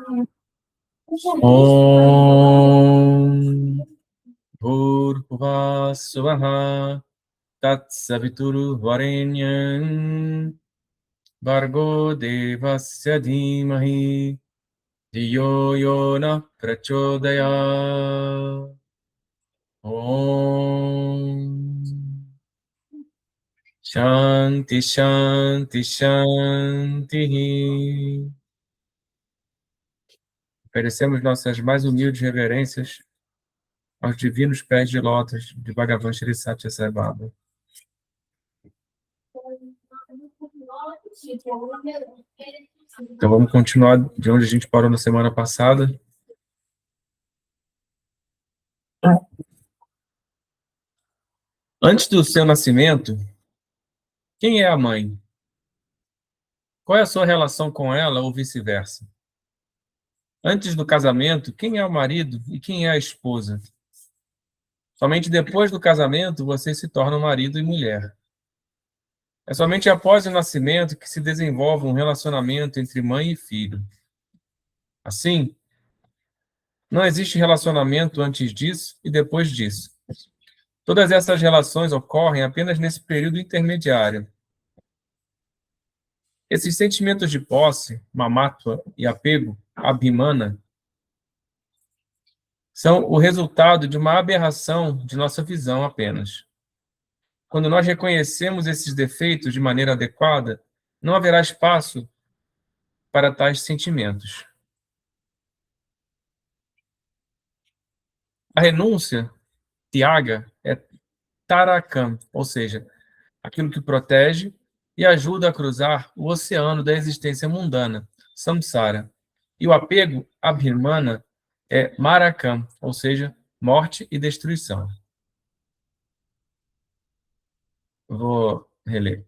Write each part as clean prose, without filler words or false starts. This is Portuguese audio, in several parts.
Om Bhurbhuvah Swaha Tatsaviturvarenyam Bhargo Devasya Dhimahi Dhiyo Yona Prachodaya. Om Shanti Shanti Shanti. Oferecemos nossas mais humildes reverências aos divinos pés de lótus de Bhagavan Sri Satya Sai Baba. Então vamos continuar de onde a gente parou na semana passada. Antes do seu nascimento, quem é a mãe? Qual é a sua relação com ela ou vice-versa? Antes do casamento, quem é o marido e quem é a esposa? Somente depois do casamento você se torna marido e mulher. É somente após o nascimento que se desenvolve um relacionamento entre mãe e filho. Assim, não existe relacionamento antes disso e depois disso. Todas essas relações ocorrem apenas nesse período intermediário. Esses sentimentos de posse, mamátua e apego, abhimana, são o resultado de uma aberração de nossa visão apenas. Quando nós reconhecemos esses defeitos de maneira adequada, não haverá espaço para tais sentimentos. A renúncia, Tyaga, é Tarakam, ou seja, aquilo que protege e ajuda a cruzar o oceano da existência mundana, Samsara. E o apego, Abhimana, é Marakam, ou seja, morte e destruição. Vou reler.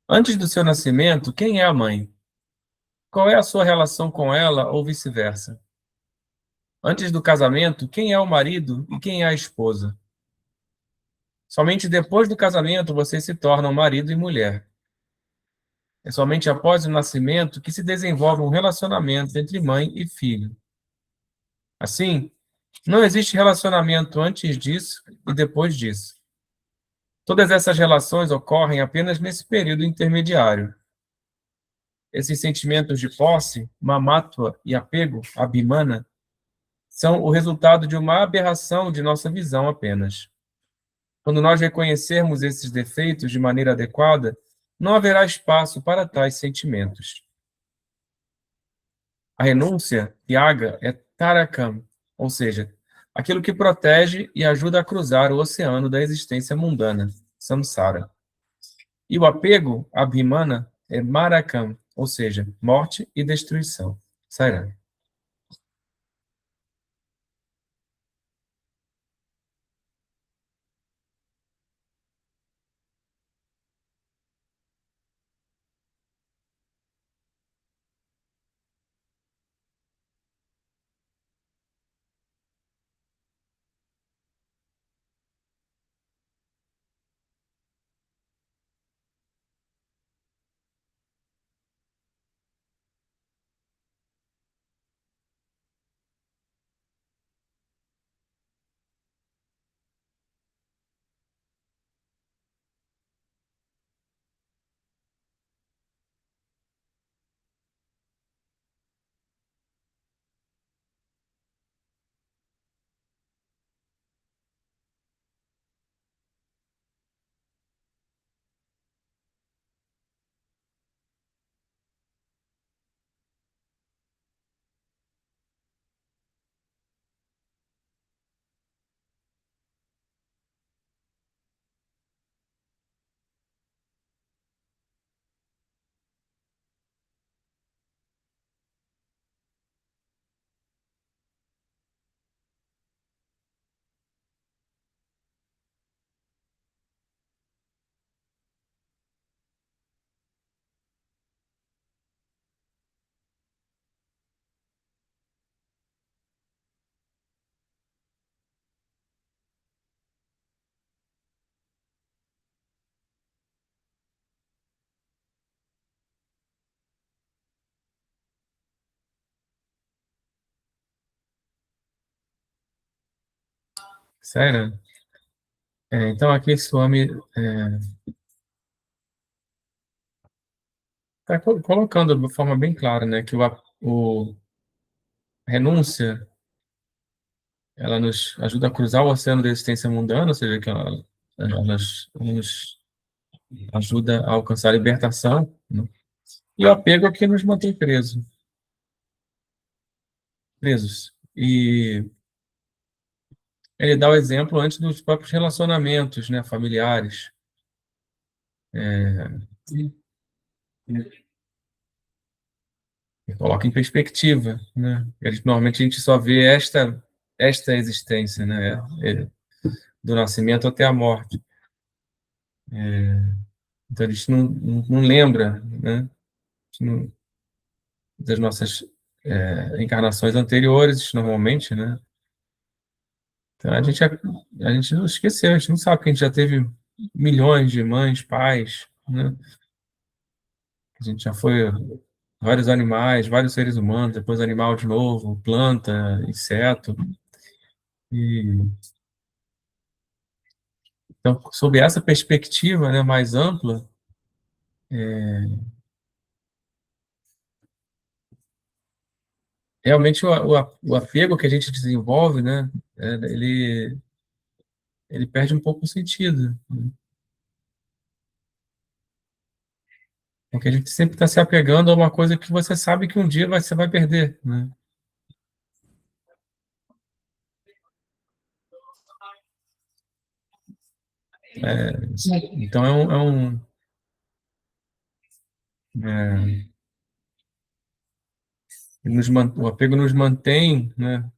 Antes do seu nascimento, quem é a mãe? Qual é a sua relação com ela ou vice-versa? Antes do casamento, quem é o marido e quem é a esposa? Somente depois do casamento você se torna um marido e mulher. É somente após o nascimento que se desenvolve um relacionamento entre mãe e filho. Assim, não existe relacionamento antes disso e depois disso. Todas essas relações ocorrem apenas nesse período intermediário. Esses sentimentos de posse, mamátua e apego, abhimana, são o resultado de uma aberração de nossa visão apenas. Quando nós reconhecermos esses defeitos de maneira adequada, não haverá espaço para tais sentimentos. A renúncia, Tyaga, é Tarakam, ou seja, aquilo que protege e ajuda a cruzar o oceano da existência mundana, Samsara. E o apego, Abhimana, é Marakam, ou seja, morte e destruição, Sairana. Sério? Então, aqui Swami está colocando de uma forma bem clara, né, que a renúncia ela nos ajuda a cruzar o oceano da existência mundana, ou seja, que ela nos ajuda a alcançar a libertação, né? E o apego é que nos mantém presos. E ele dá o exemplo antes dos próprios relacionamentos, né, familiares. E coloca em perspectiva, né? Normalmente a gente só vê esta existência, né? Do nascimento até a morte. Então a gente não lembra, né? A gente das nossas encarnações anteriores, normalmente, né? Então a gente não esqueceu, a gente não sabe que a gente já teve milhões de mães, pais, né? A gente já foi vários animais, vários seres humanos, depois animal de novo, planta, inseto. E, então, sob essa perspectiva, né, mais ampla, realmente o apego que a gente desenvolve, né, ele perde um pouco o sentido, né? Porque a gente sempre está se apegando a uma coisa que você sabe que um dia você vai perder, né? Então é, o apego nos mantém, né,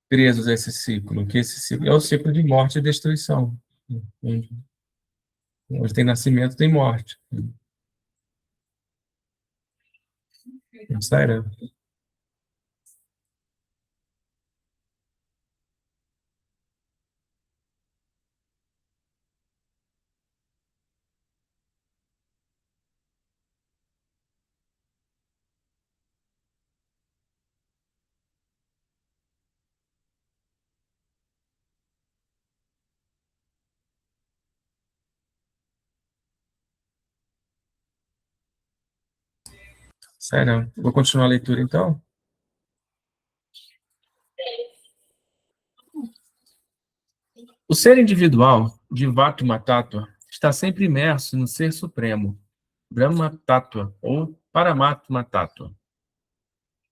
presos a esse ciclo, que esse ciclo é o ciclo de morte e destruição, né? Onde tem nascimento, tem morte. Sério. Sério. Vou continuar a leitura, então. O ser individual, Jivatma Tattva, está sempre imerso no Ser Supremo, Brahma Tattva ou Paramatma Tattva.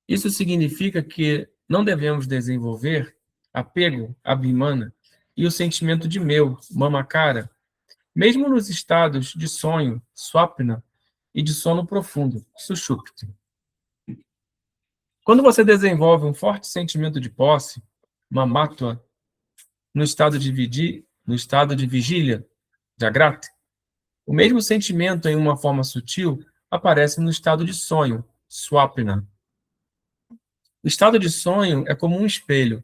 Isso significa que não devemos desenvolver apego, abhimana, e o sentimento de meu, mamakara, mesmo nos estados de sonho, swapna, e de sono profundo, sushupti. Quando você desenvolve um forte sentimento de posse, mamatva, no estado de vigília, jagrata, o mesmo sentimento em uma forma sutil aparece no estado de sonho, swapna. O estado de sonho é como um espelho.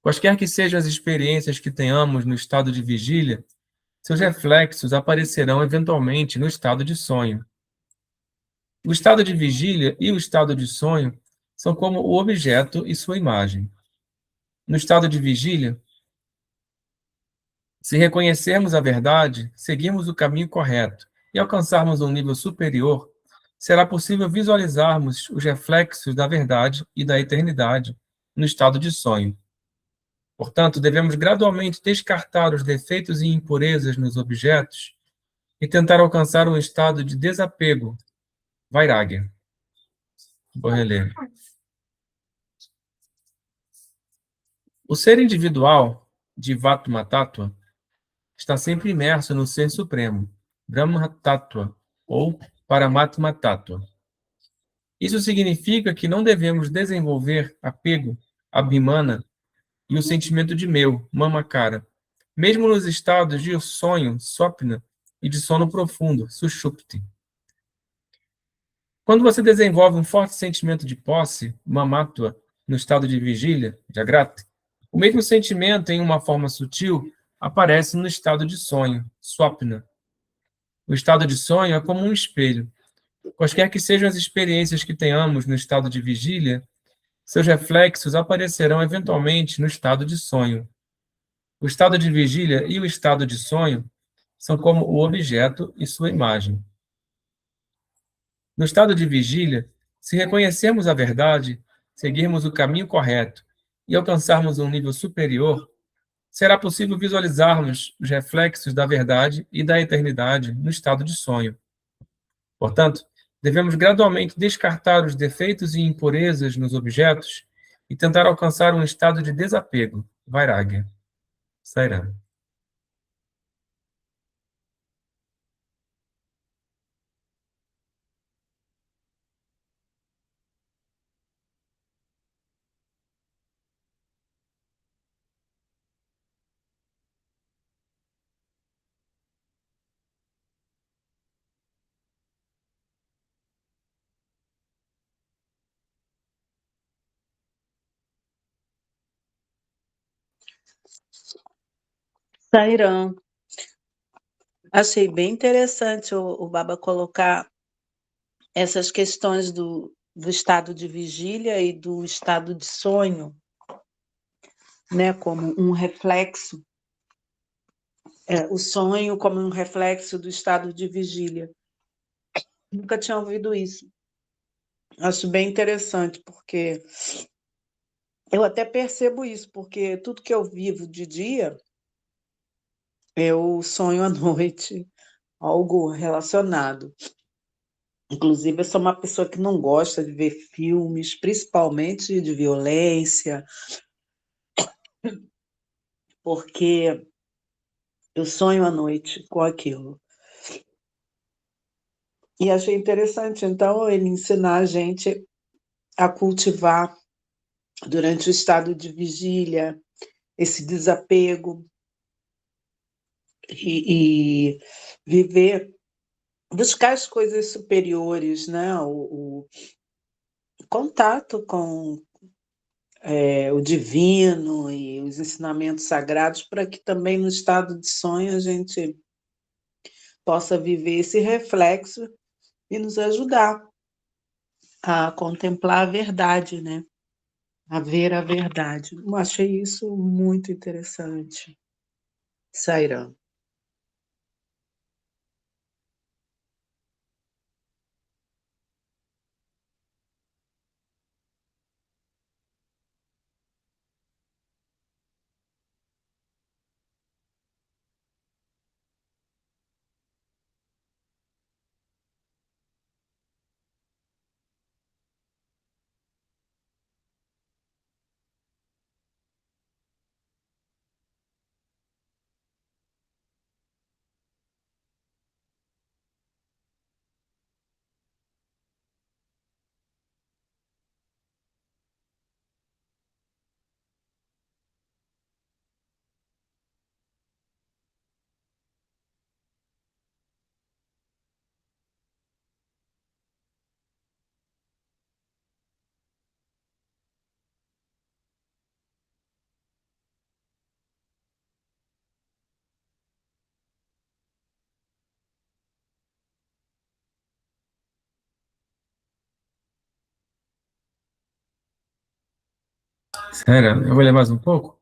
Quaisquer que sejam as experiências que tenhamos no estado de vigília, seus reflexos aparecerão eventualmente no estado de sonho. O estado de vigília e o estado de sonho são como o objeto e sua imagem. No estado de vigília, se reconhecermos a verdade, seguirmos o caminho correto e alcançarmos um nível superior, será possível visualizarmos os reflexos da verdade e da eternidade no estado de sonho. Portanto, devemos gradualmente descartar os defeitos e impurezas nos objetos e tentar alcançar um estado de desapego, vairagya. Vou reler. O ser individual, Jivatma Tattva, está sempre imerso no Ser Supremo, Brahma Tattva, ou Paramatma Tattva. Isso significa que não devemos desenvolver apego, abhimana, e o sentimento de meu, mamakara, mesmo nos estados de sonho, sopna, e de sono profundo, sushupti. Quando você desenvolve um forte sentimento de posse, mamatva, no estado de vigília, jagrata, o mesmo sentimento, em uma forma sutil, aparece no estado de sonho, swapna. O estado de sonho é como um espelho. Quaisquer que sejam as experiências que tenhamos no estado de vigília, seus reflexos aparecerão eventualmente no estado de sonho. O estado de vigília e o estado de sonho são como o objeto e sua imagem. No estado de vigília, se reconhecermos a verdade, seguirmos o caminho correto e alcançarmos um nível superior, será possível visualizarmos os reflexos da verdade e da eternidade no estado de sonho. Portanto, devemos gradualmente descartar os defeitos e impurezas nos objetos e tentar alcançar um estado de desapego, vairagya, Sairam. Sairão. Achei bem interessante o Baba colocar essas questões do estado de vigília e do estado de sonho, né, como um reflexo, o sonho como um reflexo do estado de vigília. Nunca tinha ouvido isso. Acho bem interessante, porque eu até percebo isso, porque tudo que eu vivo de dia, eu sonho à noite, algo relacionado. Inclusive, eu sou uma pessoa que não gosta de ver filmes, principalmente de violência, porque eu sonho à noite com aquilo. E achei interessante, então, ele ensinar a gente a cultivar, durante o estado de vigília, esse desapego e viver, buscar as coisas superiores, né? O contato com o divino e os ensinamentos sagrados, para que também no estado de sonho a gente possa viver esse reflexo e nos ajudar a contemplar a verdade, né? A ver a verdade. Eu achei isso muito interessante, Sairam. Sério, eu vou ler mais um pouco?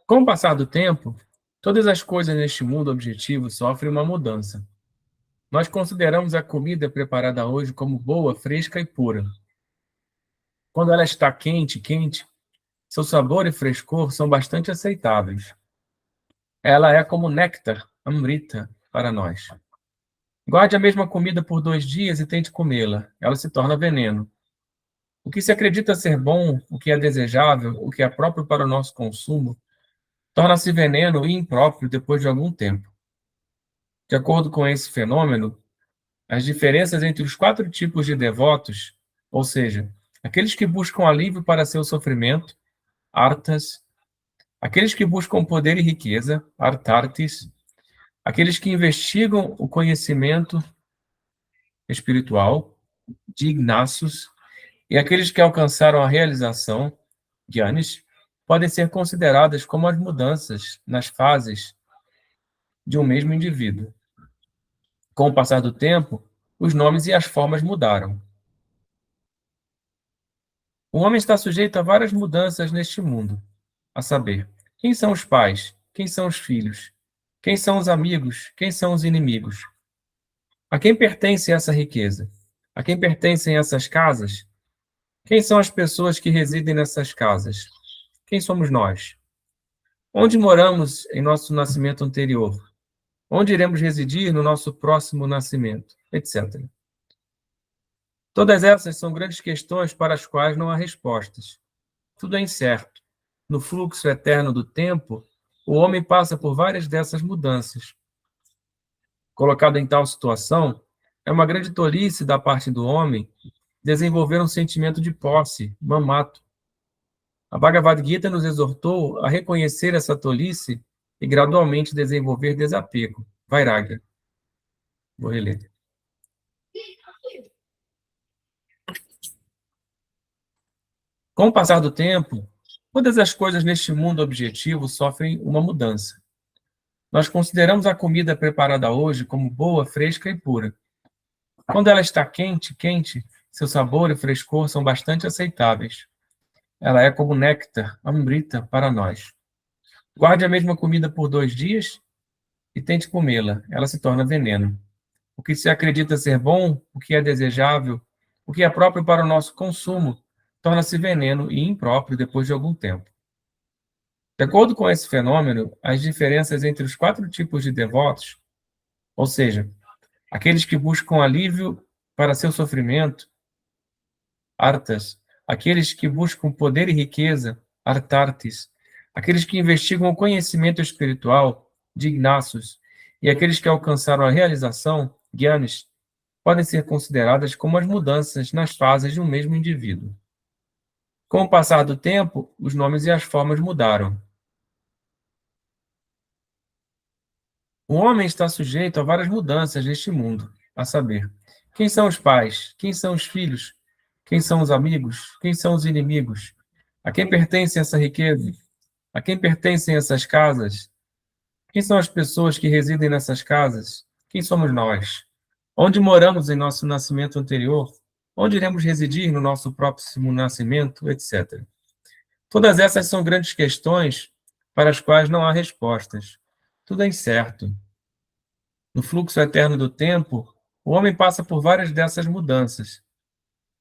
Com o passar do tempo, todas as coisas neste mundo objetivo sofrem uma mudança. Nós consideramos a comida preparada hoje como boa, fresca e pura. Quando ela está quente, seu sabor e frescor são bastante aceitáveis. Ela é como néctar, amrita, para nós. Guarde a mesma comida por 2 dias e tente comê-la. Ela se torna veneno. O que se acredita ser bom, o que é desejável, o que é próprio para o nosso consumo, torna-se veneno e impróprio depois de algum tempo. De acordo com esse fenômeno, as diferenças entre os 4 tipos de devotos, ou seja, aqueles que buscam alívio para seu sofrimento, artas, aqueles que buscam poder e riqueza, artartes, aqueles que investigam o conhecimento espiritual, dignaços, e aqueles que alcançaram a realização, gyanis, podem ser consideradas como as mudanças nas fases de um mesmo indivíduo. Com o passar do tempo, os nomes e as formas mudaram. O homem está sujeito a várias mudanças neste mundo, a saber, quem são os pais, quem são os filhos, quem são os amigos, quem são os inimigos. A quem pertence essa riqueza? A quem pertencem essas casas? Quem são as pessoas que residem nessas casas? Quem somos nós? Onde moramos em nosso nascimento anterior? Onde iremos residir no nosso próximo nascimento? Etc. Todas essas são grandes questões para as quais não há respostas. Tudo é incerto. No fluxo eterno do tempo, o homem passa por várias dessas mudanças. Colocado em tal situação, é uma grande tolice da parte do homem desenvolver um sentimento de posse, mamato. A Bhagavad Gita nos exortou a reconhecer essa tolice e gradualmente desenvolver desapego, vairagya. Vou reler. Com o passar do tempo, todas as coisas neste mundo objetivo sofrem uma mudança. Nós consideramos a comida preparada hoje como boa, fresca e pura. Quando ela está quente, seu sabor e frescor são bastante aceitáveis. Ela é como néctar, amrita para nós. Guarde a mesma comida por 2 dias e tente comê-la. Ela se torna veneno. O que se acredita ser bom, o que é desejável, o que é próprio para o nosso consumo, torna-se veneno e impróprio depois de algum tempo. De acordo com esse fenômeno, as diferenças entre os 4 tipos de devotos, ou seja, aqueles que buscam alívio para seu sofrimento, artas, aqueles que buscam poder e riqueza, artartes, aqueles que investigam o conhecimento espiritual, dignaços, e aqueles que alcançaram a realização, gyanis, podem ser consideradas como as mudanças nas fases de um mesmo indivíduo. Com o passar do tempo, os nomes e as formas mudaram. O homem está sujeito a várias mudanças neste mundo, a saber, quem são os pais, quem são os filhos, quem são os amigos, quem são os inimigos, a quem pertence essa riqueza, a quem pertencem essas casas, quem são as pessoas que residem nessas casas, quem somos nós, onde moramos em nosso nascimento anterior, onde iremos residir no nosso próximo nascimento, etc. Todas essas são grandes questões para as quais não há respostas. Tudo é incerto. No fluxo eterno do tempo, o homem passa por várias dessas mudanças.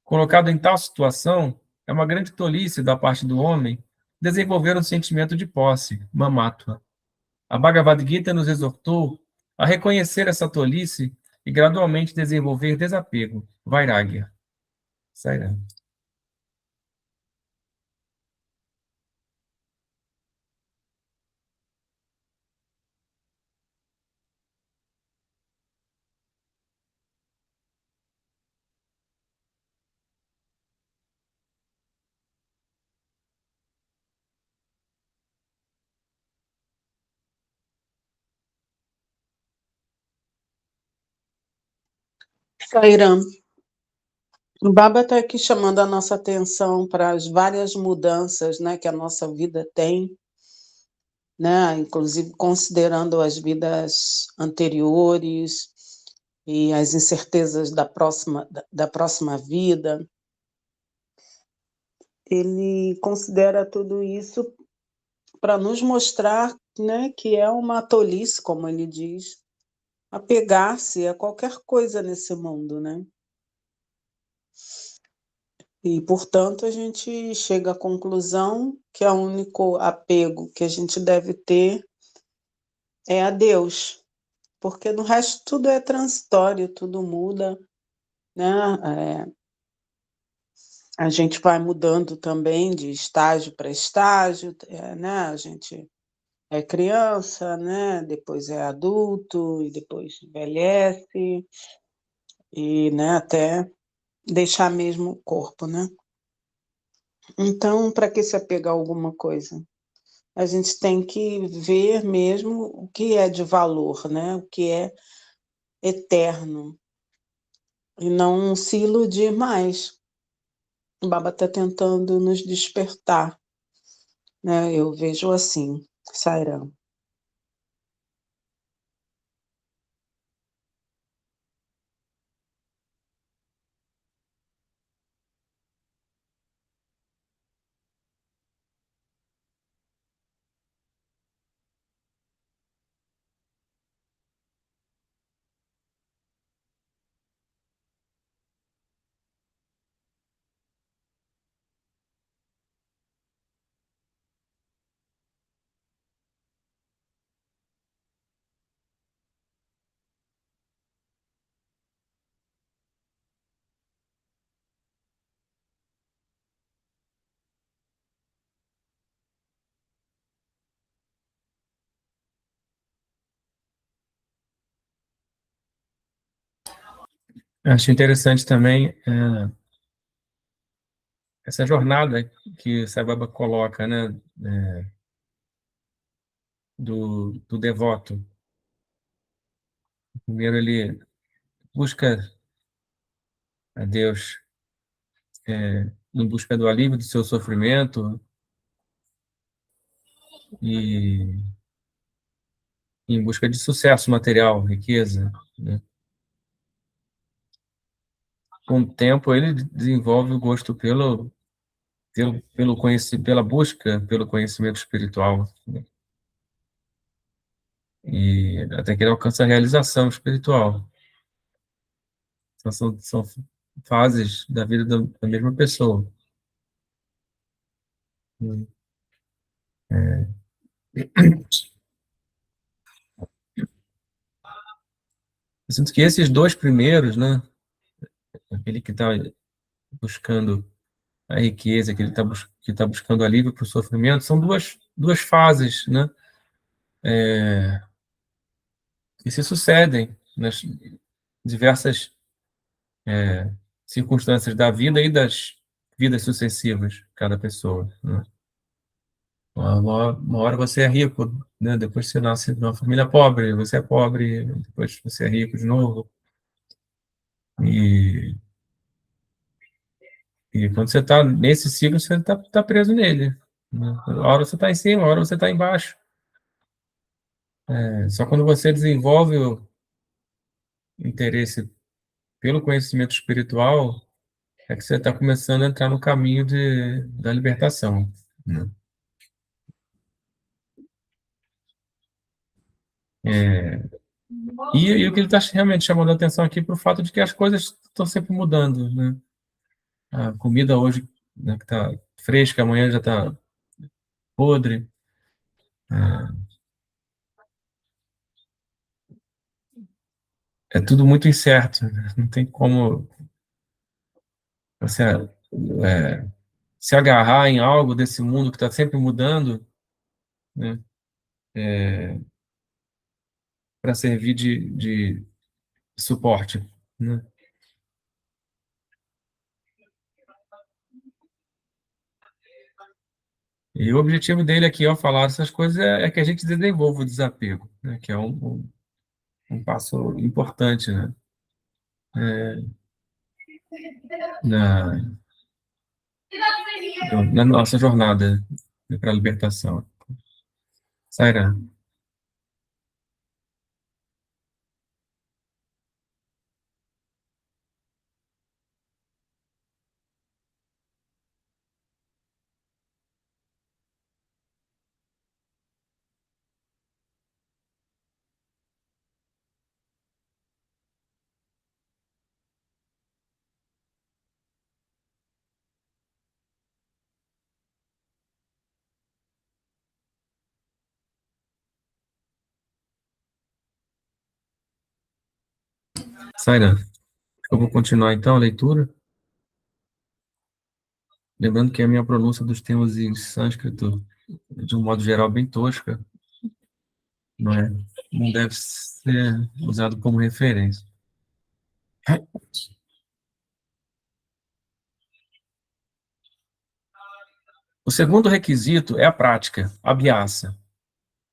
Colocado em tal situação, é uma grande tolice da parte do homem desenvolver um sentimento de posse, mamattva. A Bhagavad Gita nos exortou a reconhecer essa tolice e gradualmente desenvolver desapego, vairagya. Sairá. Sairam, o Baba está aqui chamando a nossa atenção para as várias mudanças, né, que a nossa vida tem, né, inclusive considerando as vidas anteriores e as incertezas da próxima vida. Ele considera tudo isso para nos mostrar, né, que é uma tolice, como ele diz, apegar-se a qualquer coisa nesse mundo, né? E, portanto, a gente chega à conclusão que o único apego que a gente deve ter é a Deus, porque no resto tudo é transitório, tudo muda, né? A gente vai mudando também de estágio para estágio, né? A gente é criança, né? Depois é adulto e depois envelhece e, né? Até deixar mesmo o corpo, né? Então, para que se apegar a alguma coisa? A gente tem que ver mesmo o que é de valor, né? O que é eterno e não se iludir mais. O Baba está tentando nos despertar, né? Eu vejo assim, Sairam. Acho interessante também essa jornada que Sai Baba coloca, né, do devoto. Primeiro ele busca a Deus em busca do alívio do seu sofrimento e em busca de sucesso material, riqueza, né? Com o tempo ele desenvolve o gosto pela busca pelo conhecimento espiritual, né? E até que ele alcança a realização espiritual. Então, são fases da vida da mesma pessoa. Eu sinto que esses dois primeiros, né, aquele que está buscando a riqueza, que está buscando alívio para o sofrimento, são duas fases, né, que se sucedem nas diversas circunstâncias da vida e das vidas sucessivas de cada pessoa, né? Uma hora você é rico, né? Depois você nasce numa família pobre, você é pobre, depois você é rico de novo. E, e quando você está nesse ciclo, você tá preso nele, né? Uma hora você está em cima, uma hora você está embaixo. Só quando você desenvolve o interesse pelo conhecimento espiritual, é que você está começando a entrar no caminho da libertação, né? E o que ele está realmente chamando a atenção aqui para o fato de que as coisas estão sempre mudando, né? A comida hoje, né, que está fresca, amanhã já está podre. É tudo muito incerto, né? Não tem como você se agarrar em algo desse mundo que está sempre mudando, né, para servir de suporte, né? E o objetivo dele aqui, ao falar essas coisas, é que a gente desenvolva o desapego, né? Que é um passo importante, né? Na, na nossa jornada para a libertação. Saira, Saira, eu vou continuar então a leitura. Lembrando que a minha pronúncia dos termos em sânscrito, de um modo geral, bem tosca, não é? Não deve ser usado como referência. O segundo requisito é a prática, abhyasa.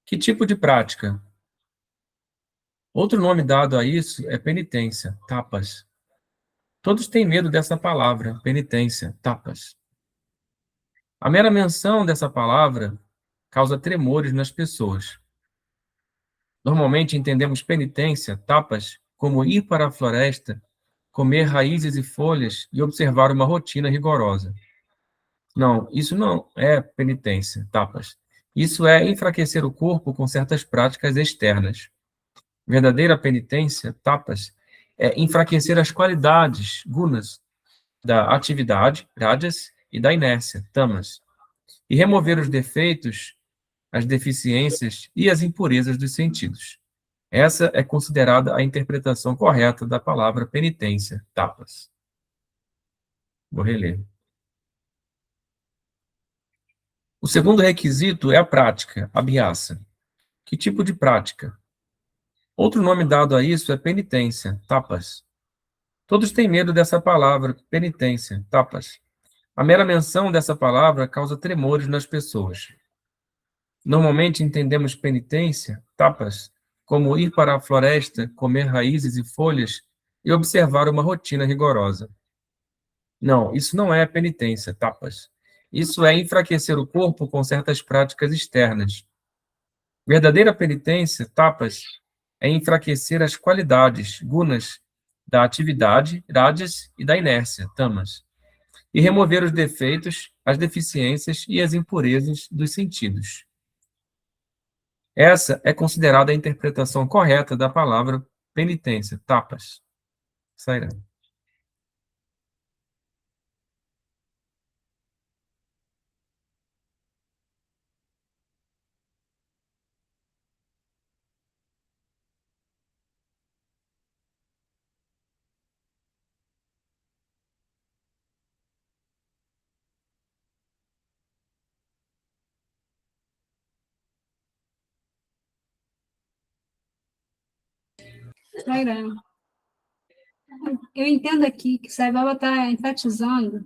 Que tipo de prática? Outro nome dado a isso é penitência, tapas. Todos têm medo dessa palavra, penitência, tapas. A mera menção dessa palavra causa tremores nas pessoas. Normalmente entendemos penitência, tapas, como ir para a floresta, comer raízes e folhas e observar uma rotina rigorosa. Não, isso não é penitência, tapas. Isso é enfraquecer o corpo com certas práticas externas. Verdadeira penitência, tapas, é enfraquecer as qualidades, gunas, da atividade, rajas, e da inércia, tamas, e remover os defeitos, as deficiências e as impurezas dos sentidos. Essa é considerada a interpretação correta da palavra penitência, tapas. Vou reler. O segundo requisito é a prática, abhyasa. Que tipo de prática? Outro nome dado a isso é penitência, tapas. Todos têm medo dessa palavra, penitência, tapas. A mera menção dessa palavra causa tremores nas pessoas. Normalmente entendemos penitência, tapas, como ir para a floresta, comer raízes e folhas e observar uma rotina rigorosa. Não, isso não é penitência, tapas. Isso é enfraquecer o corpo com certas práticas externas. Verdadeira penitência, tapas, é enfraquecer as qualidades, gunas, da atividade, rajas, e da inércia, tamas, e remover os defeitos, as deficiências e as impurezas dos sentidos. Essa é considerada a interpretação correta da palavra penitência, tapas. Sairá. Sairá. Eu entendo aqui que Sai Baba está enfatizando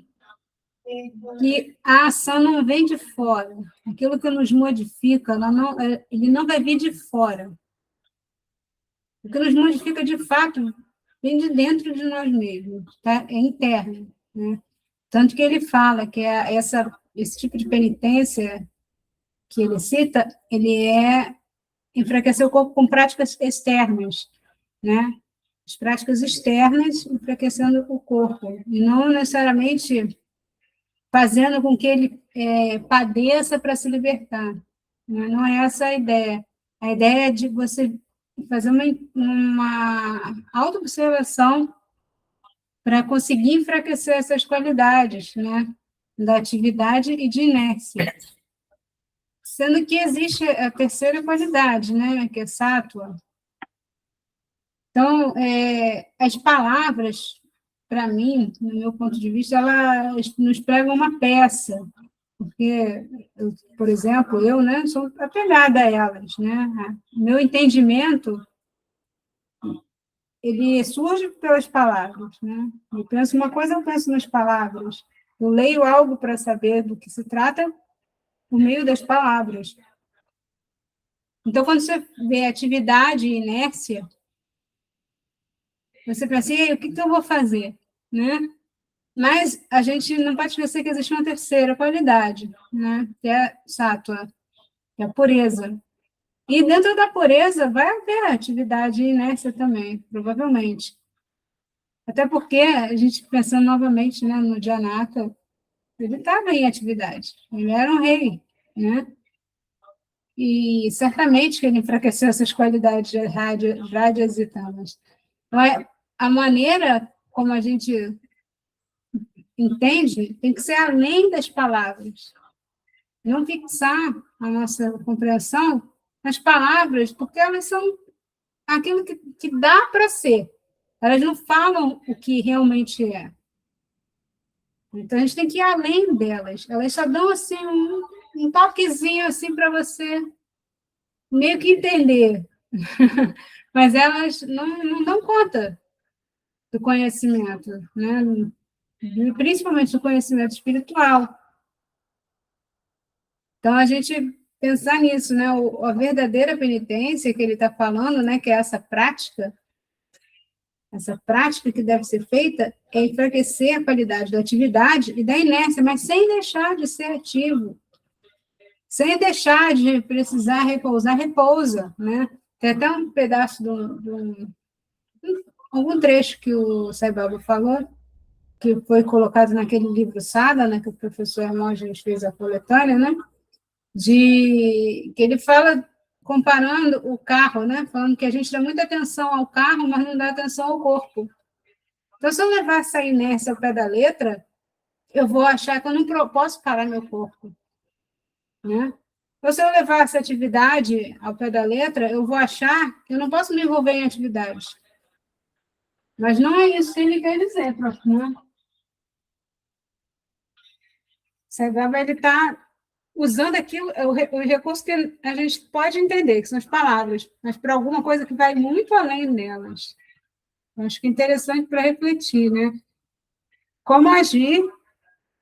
que a ação não vem de fora. Aquilo que nos modifica, ele não vai vir de fora. O que nos modifica, de fato, vem de dentro de nós mesmos, tá? É interno, né? Tanto que ele fala que esse tipo de penitência que ele cita, ele é enfraquecer o corpo com práticas externas, né? As práticas externas enfraquecendo o corpo, e não necessariamente fazendo com que ele padeça para se libertar. Não é essa a ideia. A ideia é de você fazer uma autoobservação para conseguir enfraquecer essas qualidades, né? Da atividade e de inércia. Sendo que existe a terceira qualidade, né? Que é sátua. Então, as palavras, para mim, no meu ponto de vista, elas nos pregam uma peça, porque, por exemplo, eu, né, sou apegada a elas, né? Meu entendimento, ele surge pelas palavras, né? Eu penso uma coisa, eu penso nas palavras. Eu leio algo para saber do que se trata por meio das palavras. Então, quando você vê atividade e inércia, você pensa, e aí, o que eu vou fazer? Né? Mas a gente não pode esquecer que existe uma terceira qualidade, né? Que é a sátua, que é a pureza. E dentro da pureza vai haver atividade e inércia também, provavelmente. Até porque, a gente pensando novamente, né, no Janaka, ele estava em atividade, ele era um rei, né? E certamente que ele enfraqueceu essas qualidades de rádias e tamas. Então, a maneira como a gente entende tem que ser além das palavras. Não fixar a nossa compreensão nas palavras, porque elas são aquilo que dá para ser. Elas não falam o que realmente é. Então, a gente tem que ir além delas. Elas só dão assim, um toquezinho assim, para você meio que entender. Mas elas não dão conta do conhecimento, né? Principalmente do conhecimento espiritual. Então, a gente pensar nisso, né? A verdadeira penitência que ele está falando, né? Que é essa prática que deve ser feita, é enfraquecer a qualidade da atividade e da inércia, mas sem deixar de ser ativo, sem deixar de precisar repousar, repousa, né? Tem até um pedaço algum trecho que o Sai Baba falou, que foi colocado naquele livro Sada, né, que o professor Hermógenes fez a coletânea, né, que ele fala, comparando o carro, né, falando que a gente dá muita atenção ao carro, mas não dá atenção ao corpo. Então, se eu levar essa inércia ao pé da letra, eu vou achar que eu não posso parar meu corpo, né? Então, se eu levar essa atividade ao pé da letra, eu vou achar que eu não posso me envolver em atividades. Mas não é isso que ele quer dizer, prof, né? Sagaba, ele está usando aquilo, o recurso que a gente pode entender, que são as palavras, mas para alguma coisa que vai muito além delas. Eu acho que é interessante para refletir, né? Como agir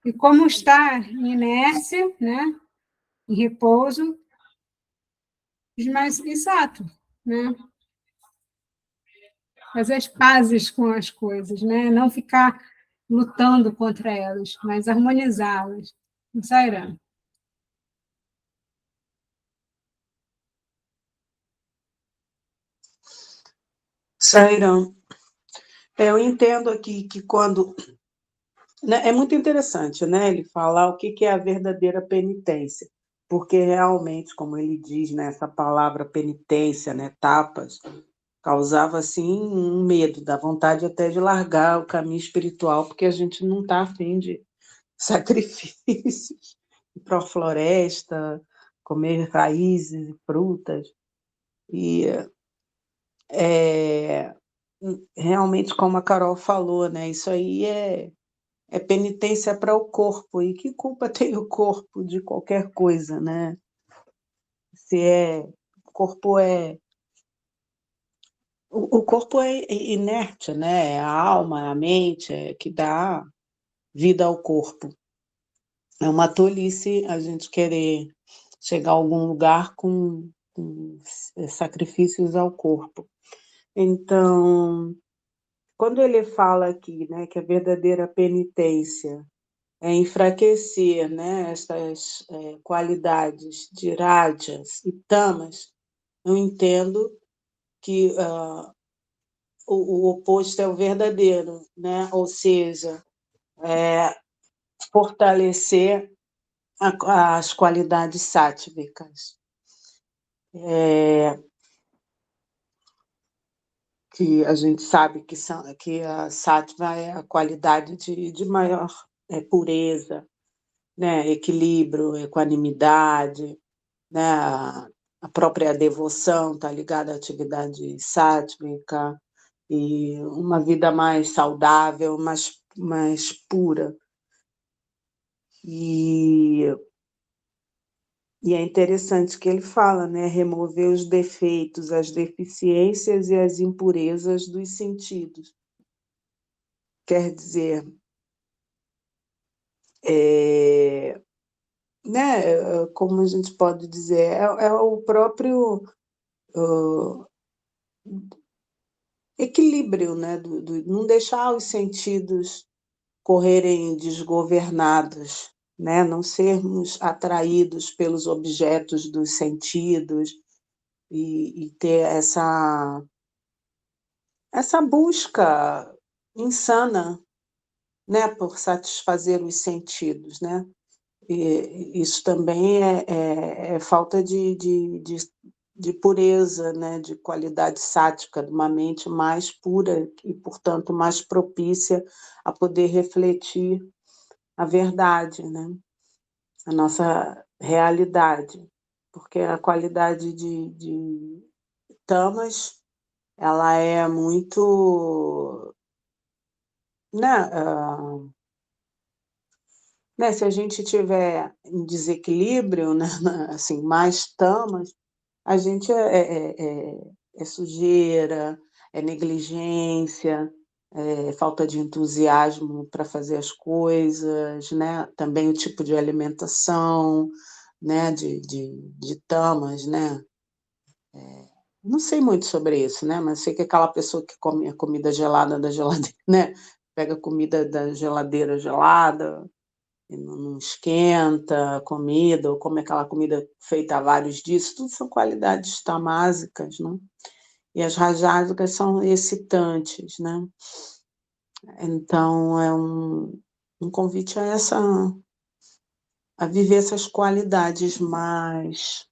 e como estar em inércia, né? Em repouso, mas exato, né? Fazer as pazes com as coisas, né? Não ficar lutando contra elas, mas harmonizá-las. Não sairá. Sairão. Eu entendo aqui que quando, né, é muito interessante, né, ele falar o que é a verdadeira penitência, porque realmente, como ele diz, né, essa palavra penitência, né, tapas, causava assim um medo, da vontade até de largar o caminho espiritual, porque a gente não está afim de sacrifícios, ir para a floresta, comer raízes e frutas. E é, realmente, como a Carol falou, né, isso aí é penitência para o corpo. E que culpa tem o corpo de qualquer coisa, né? Se o corpo o corpo é inerte, né? É a alma, a mente que dá vida ao corpo. É uma tolice a gente querer chegar a algum lugar com sacrifícios ao corpo. Então, quando ele fala aqui, né, que a verdadeira penitência é enfraquecer, né, essas qualidades de rádias e tamas, eu entendo que o oposto é o verdadeiro, né? Ou seja, fortalecer as qualidades sáttvicas, que a gente sabe que a sattva é a qualidade de maior pureza, né? Equilíbrio, equanimidade, né? A própria devoção está ligada à atividade sátvica, e uma vida mais saudável, mais pura. E é interessante que ele fala, né? Remover os defeitos, as deficiências e as impurezas dos sentidos. Quer dizer, né? Como a gente pode dizer, é o próprio equilíbrio, né? Não deixar os sentidos correrem desgovernados, né? Não sermos atraídos pelos objetos dos sentidos e ter essa busca insana, né? Por satisfazer os sentidos, né? E isso também é falta de pureza, né? De qualidade sática, de uma mente mais pura e, portanto, mais propícia a poder refletir a verdade, né? A nossa realidade, porque a qualidade de tamas, ela é muito, né? Né? Se a gente tiver em desequilíbrio, né? Assim, mais tamas, a gente é sujeira, é negligência, é falta de entusiasmo para fazer as coisas, né? Também o tipo de alimentação, né? De tamas, né? Não sei muito sobre isso, né? Mas sei que aquela pessoa que come a comida gelada da geladeira, né? Pega a comida da geladeira gelada e não esquenta a comida, ou come aquela comida feita há vários dias, tudo são qualidades tamásicas, né? E as rajásicas são excitantes, né? Então, é um convite a viver essas qualidades mais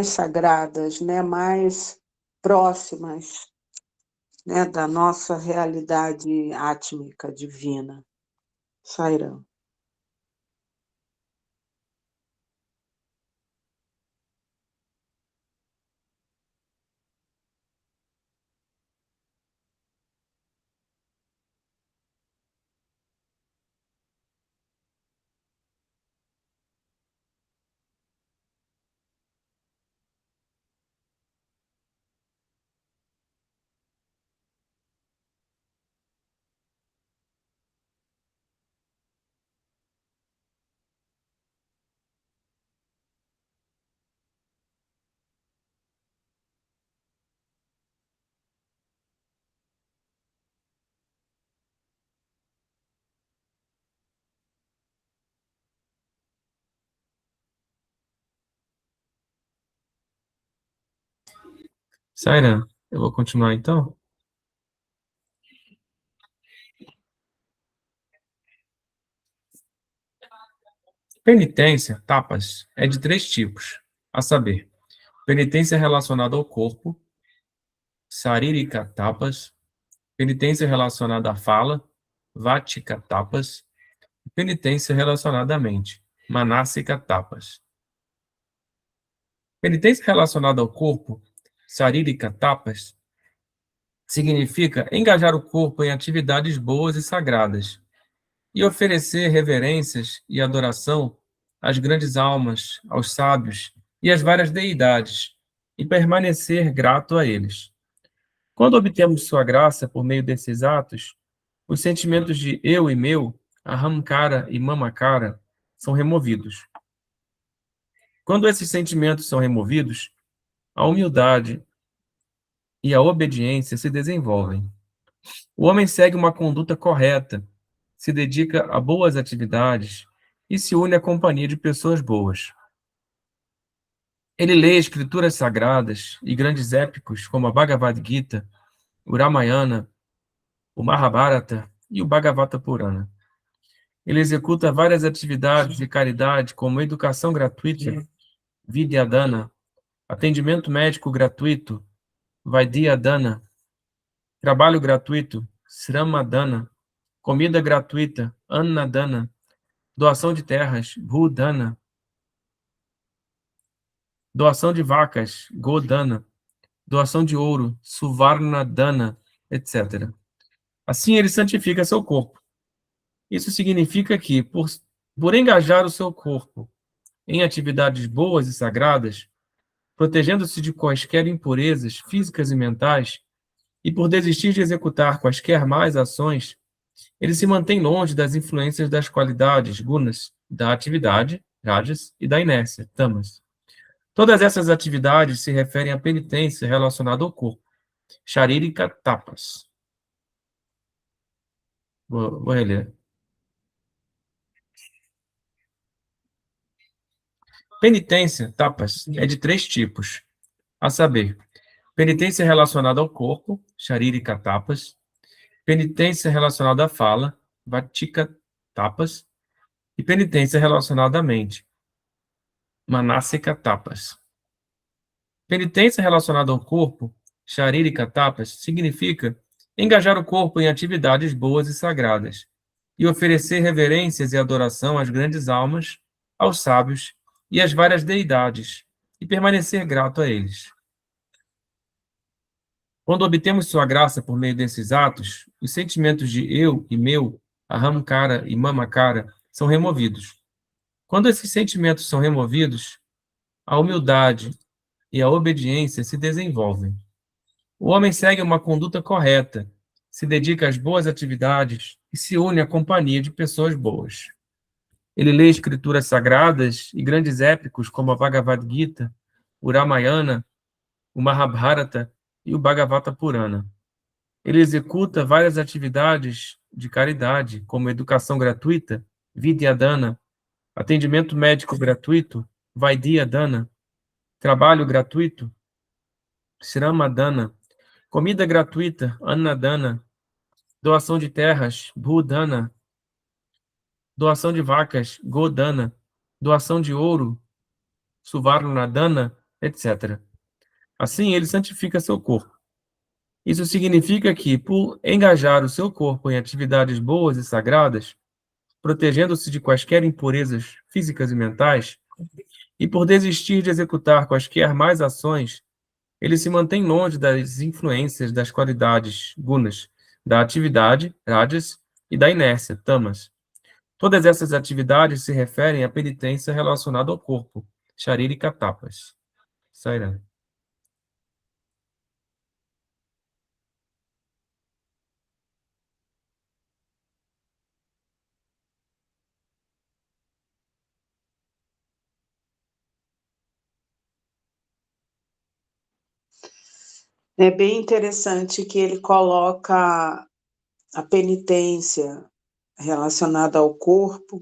sagradas, né? Mais próximas, né? Da nossa realidade átmica, divina. Sairão. Saira, eu vou continuar então. Penitência, tapas, é de 3 tipos, a saber, penitência relacionada ao corpo, saririka tapas, penitência relacionada à fala, vatika tapas, e penitência relacionada à mente, manasika tapas. Penitência relacionada ao corpo, saririka tapas, significa engajar o corpo em atividades boas e sagradas e oferecer reverências e adoração às grandes almas, aos sábios e às várias deidades, e permanecer grato a eles. Quando obtemos sua graça por meio desses atos, os sentimentos de eu e meu, ahamkara e mamakara, são removidos. Quando esses sentimentos são removidos, a humildade e a obediência se desenvolvem. O homem segue uma conduta correta, se dedica a boas atividades e se une à companhia de pessoas boas. Ele lê escrituras sagradas e grandes épicos como a Bhagavad Gita, o Ramayana, o Mahabharata e o Bhagavata Purana. Ele executa várias atividades de caridade como educação gratuita, Vidyadana, atendimento médico gratuito, Vaidyadana, trabalho gratuito, Sramadana, comida gratuita, Annadana, doação de terras, Bhudana, doação de vacas, Godana, doação de ouro, Suvarnadana, etc. Assim ele santifica seu corpo. Isso significa que, por engajar o seu corpo em atividades boas e sagradas, protegendo-se de quaisquer impurezas físicas e mentais, e por desistir de executar quaisquer mais ações, ele se mantém longe das influências das qualidades, gunas, da atividade, rajas, e da inércia, tamas. Todas essas atividades se referem à penitência relacionada ao corpo, sharirika tapas. Vou reler. Penitência, tapas, é de 3 tipos, a saber, penitência relacionada ao corpo, sharirika tapas, penitência relacionada à fala, vatika tapas, e penitência relacionada à mente, manasika tapas. Penitência relacionada ao corpo, sharirika tapas, significa engajar o corpo em atividades boas e sagradas, e oferecer reverências e adoração às grandes almas, aos sábios e às várias deidades, e permanecer grato a eles. Quando obtemos sua graça por meio desses atos, os sentimentos de eu e meu, ahamkara e mamakara, são removidos. Quando esses sentimentos são removidos, a humildade e a obediência se desenvolvem. O homem segue uma conduta correta, se dedica às boas atividades e se une à companhia de pessoas boas. Ele lê escrituras sagradas e grandes épicos como a Bhagavad Gita, o Ramayana, o Mahabharata e o Bhagavata Purana. Ele executa várias atividades de caridade, como educação gratuita, Vidyadana, atendimento médico gratuito, Vaidyadana, trabalho gratuito, Shramadana, comida gratuita, Annadana, doação de terras, Bhudana, doação de vacas, Godana, doação de ouro, Suvarnadana, etc. Assim, ele santifica seu corpo. Isso significa que, por engajar o seu corpo em atividades boas e sagradas, protegendo-se de quaisquer impurezas físicas e mentais, e por desistir de executar quaisquer mais ações, ele se mantém longe das influências das qualidades gunas, da atividade, rajas, e da inércia, tamas. Todas essas atividades se referem à penitência relacionada ao corpo, sharirika tapas. Sairá. É bem interessante que ele coloca a penitência relacionada ao corpo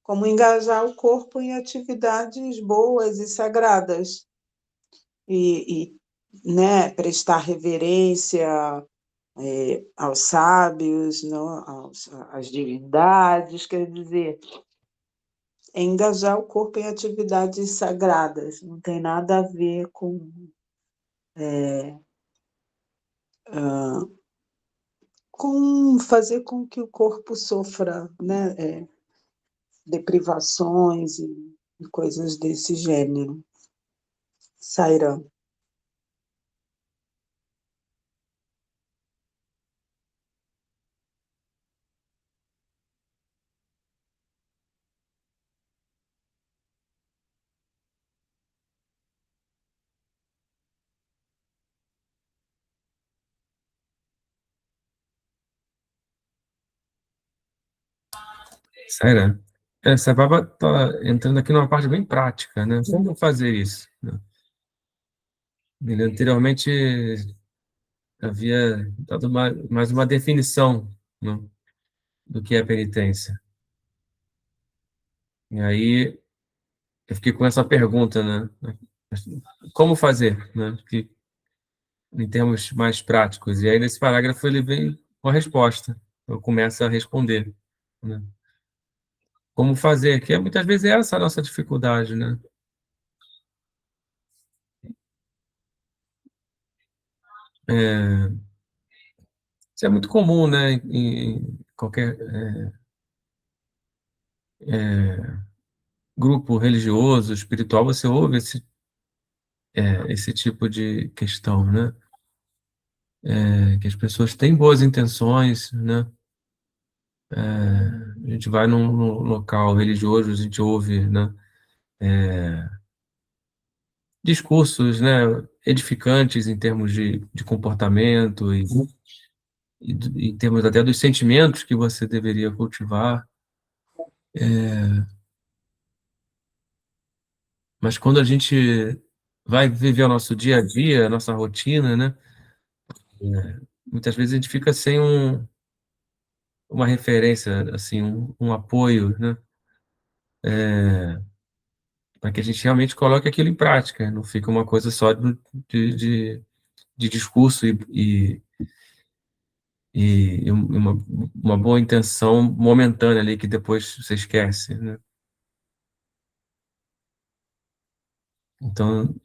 como engajar o corpo em atividades boas e sagradas. E né, prestar reverência aos sábios, não, às divindades, quer dizer, engajar o corpo em atividades sagradas, não tem nada a ver com fazer com que o corpo sofra, né, deprivações e coisas desse gênero. Sairã. Saira, essa baba está entrando aqui numa parte bem prática, né? Como fazer isso? Né? Ele anteriormente havia dado mais uma definição, né, do que é penitência. E aí eu fiquei com essa pergunta, né? Como fazer, né? Que, em termos mais práticos. E aí, nesse parágrafo, ele vem com a resposta. Eu começo a responder, né? Como fazer, que muitas vezes é essa a nossa dificuldade, né? Isso é muito comum, né? Em qualquer grupo religioso, espiritual, você ouve esse tipo de questão, né? Que as pessoas têm boas intenções, né? A gente vai num local religioso, a gente ouve, né, discursos, né, edificantes em termos de comportamento em termos até dos sentimentos que você deveria cultivar. Mas quando a gente vai viver o nosso dia a dia, a nossa rotina, né, muitas vezes a gente fica sem uma referência, assim, um apoio, né, para que a gente realmente coloque aquilo em prática, não fica uma coisa só de, de, de discurso e uma boa intenção momentânea ali que depois você esquece, né? Então,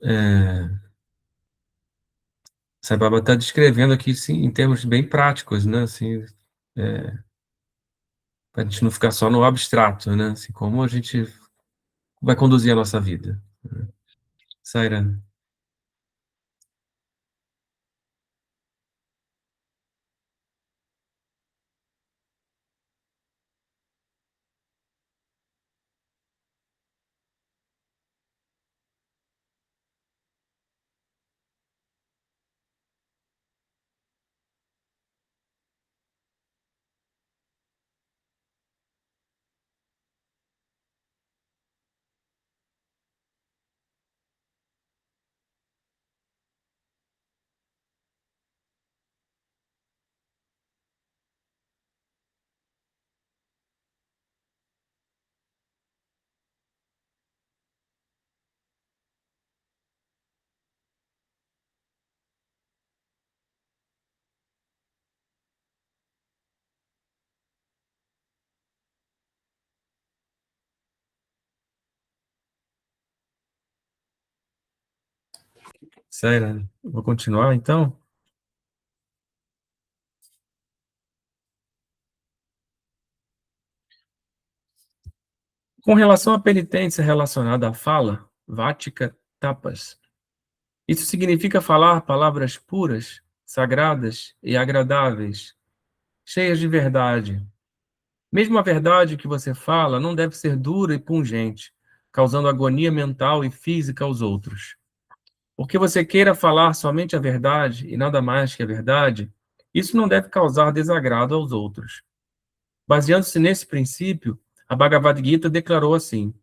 Saibaba está descrevendo aqui, sim, em termos bem práticos, né? Assim, para a gente não ficar só no abstrato, né? Assim, como a gente vai conduzir a nossa vida. Saira. Saira, vou continuar, então? Com relação à penitência relacionada à fala, vática tapas, isso significa falar palavras puras, sagradas e agradáveis, cheias de verdade. Mesmo a verdade que você fala não deve ser dura e pungente, causando agonia mental e física aos outros. Porque você queira falar somente a verdade e nada mais que a verdade, isso não deve causar desagrado aos outros. Baseando-se nesse princípio, a Bhagavad Gita declarou assim: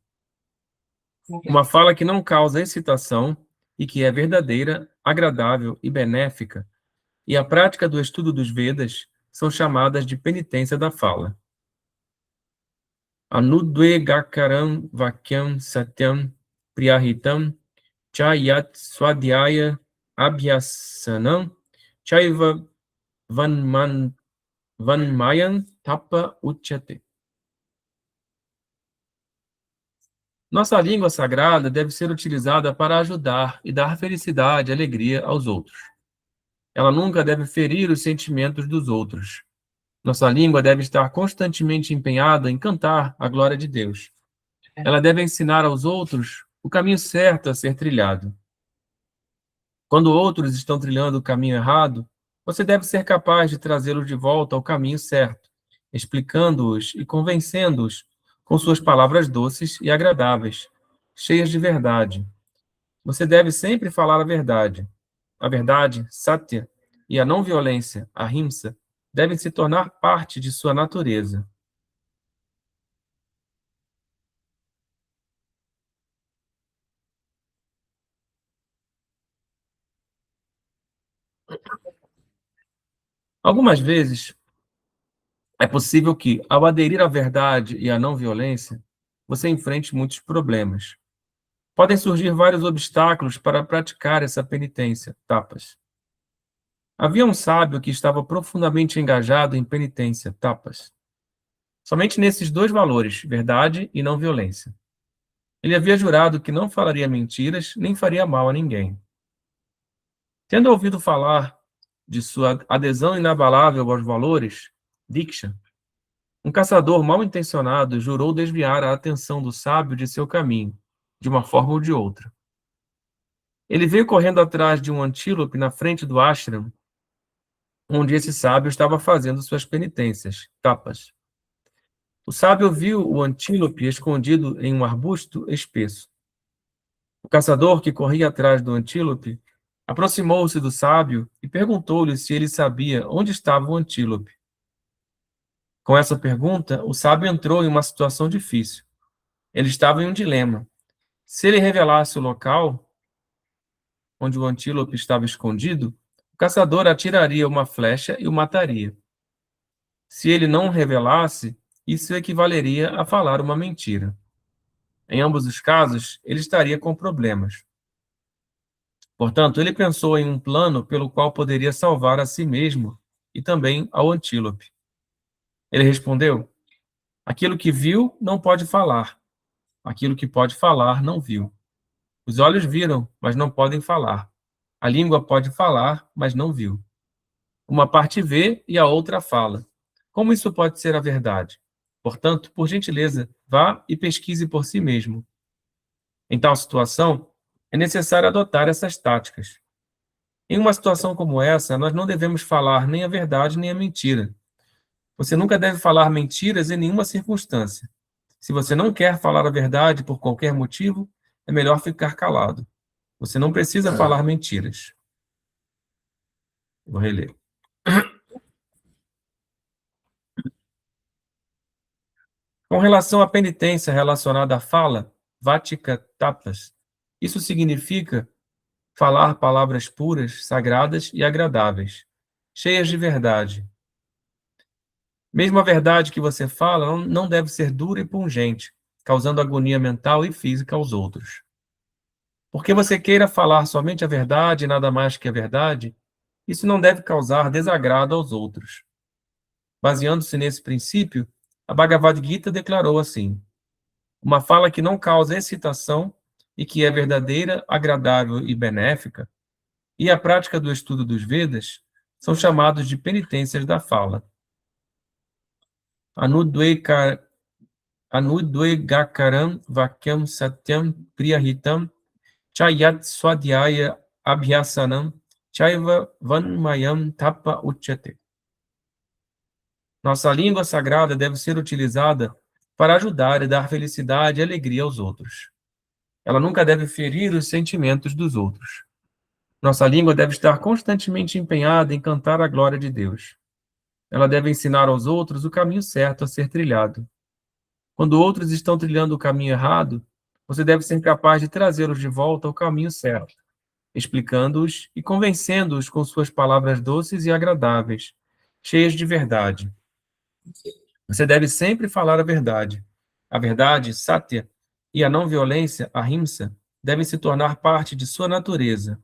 uma fala que não causa excitação e que é verdadeira, agradável e benéfica, e a prática do estudo dos Vedas são chamadas de penitência da fala. Anudvegakaram vakyam satyam priyahitam cha yat swadhyaya abhyasanam chaiva vanmayam tapa uchyate. Nossa língua sagrada deve ser utilizada para ajudar e dar felicidade e alegria aos outros. Ela nunca deve ferir os sentimentos dos outros. Nossa língua deve estar constantemente empenhada em cantar a glória de Deus. Ela deve ensinar aos outros o caminho certo a ser trilhado. Quando outros estão trilhando o caminho errado, você deve ser capaz de trazê-los de volta ao caminho certo, explicando-os e convencendo-os com suas palavras doces e agradáveis, cheias de verdade. Você deve sempre falar a verdade. A verdade, satya, e a não violência, ahimsa, devem se tornar parte de sua natureza. Algumas vezes, é possível que, ao aderir à verdade e à não violência, você enfrente muitos problemas. Podem surgir vários obstáculos para praticar essa penitência, tapas. Havia um sábio que estava profundamente engajado em penitência, tapas. Somente nesses dois valores, verdade e não violência. Ele havia jurado que não falaria mentiras, nem faria mal a ninguém. Tendo ouvido falar de sua adesão inabalável aos valores, Diksha, um caçador mal intencionado jurou desviar a atenção do sábio de seu caminho, de uma forma ou de outra. Ele veio correndo atrás de um antílope na frente do ashram, onde esse sábio estava fazendo suas penitências, tapas. O sábio viu o antílope escondido em um arbusto espesso. O caçador que corria atrás do antílope aproximou-se do sábio e perguntou-lhe se ele sabia onde estava o antílope. Com essa pergunta, o sábio entrou em uma situação difícil. Ele estava em um dilema. Se ele revelasse o local onde o antílope estava escondido, o caçador atiraria uma flecha e o mataria. Se ele não revelasse, isso equivaleria a falar uma mentira. Em ambos os casos, ele estaria com problemas. Portanto, ele pensou em um plano pelo qual poderia salvar a si mesmo e também ao antílope. Ele respondeu: aquilo que viu não pode falar. Aquilo que pode falar não viu. Os olhos viram, mas não podem falar. A língua pode falar, mas não viu. Uma parte vê e a outra fala. Como isso pode ser a verdade? Portanto, por gentileza, vá e pesquise por si mesmo. Em tal situação, é necessário adotar essas táticas. Em uma situação como essa, nós não devemos falar nem a verdade nem a mentira. Você nunca deve falar mentiras em nenhuma circunstância. Se você não quer falar a verdade por qualquer motivo, é melhor ficar calado. Você não precisa falar mentiras. Vou reler. Com relação à penitência relacionada à fala, Vatika Tapas, isso significa falar palavras puras, sagradas e agradáveis, cheias de verdade. Mesmo a verdade que você fala não deve ser dura e pungente, causando agonia mental e física aos outros. Porque você queira falar somente a verdade e nada mais que a verdade, isso não deve causar desagrado aos outros. Baseando-se nesse princípio, a Bhagavad Gita declarou assim: uma fala que não causa excitação e que é verdadeira, agradável e benéfica, e a prática do estudo dos Vedas são chamados de penitências da fala. Anudvegakaram vakyam satyam priyahitam chayat swadhyaya abhyasanam chaiva vanmayam tapa uchyate. Nossa língua sagrada deve ser utilizada para ajudar e dar felicidade e alegria aos outros. Ela nunca deve ferir os sentimentos dos outros. Nossa língua deve estar constantemente empenhada em cantar a glória de Deus. Ela deve ensinar aos outros o caminho certo a ser trilhado. Quando outros estão trilhando o caminho errado, você deve ser capaz de trazê-los de volta ao caminho certo, explicando-os e convencendo-os com suas palavras doces e agradáveis, cheias de verdade. Você deve sempre falar a verdade. A verdade, satya, e a não violência, ahimsa, devem se tornar parte de sua natureza.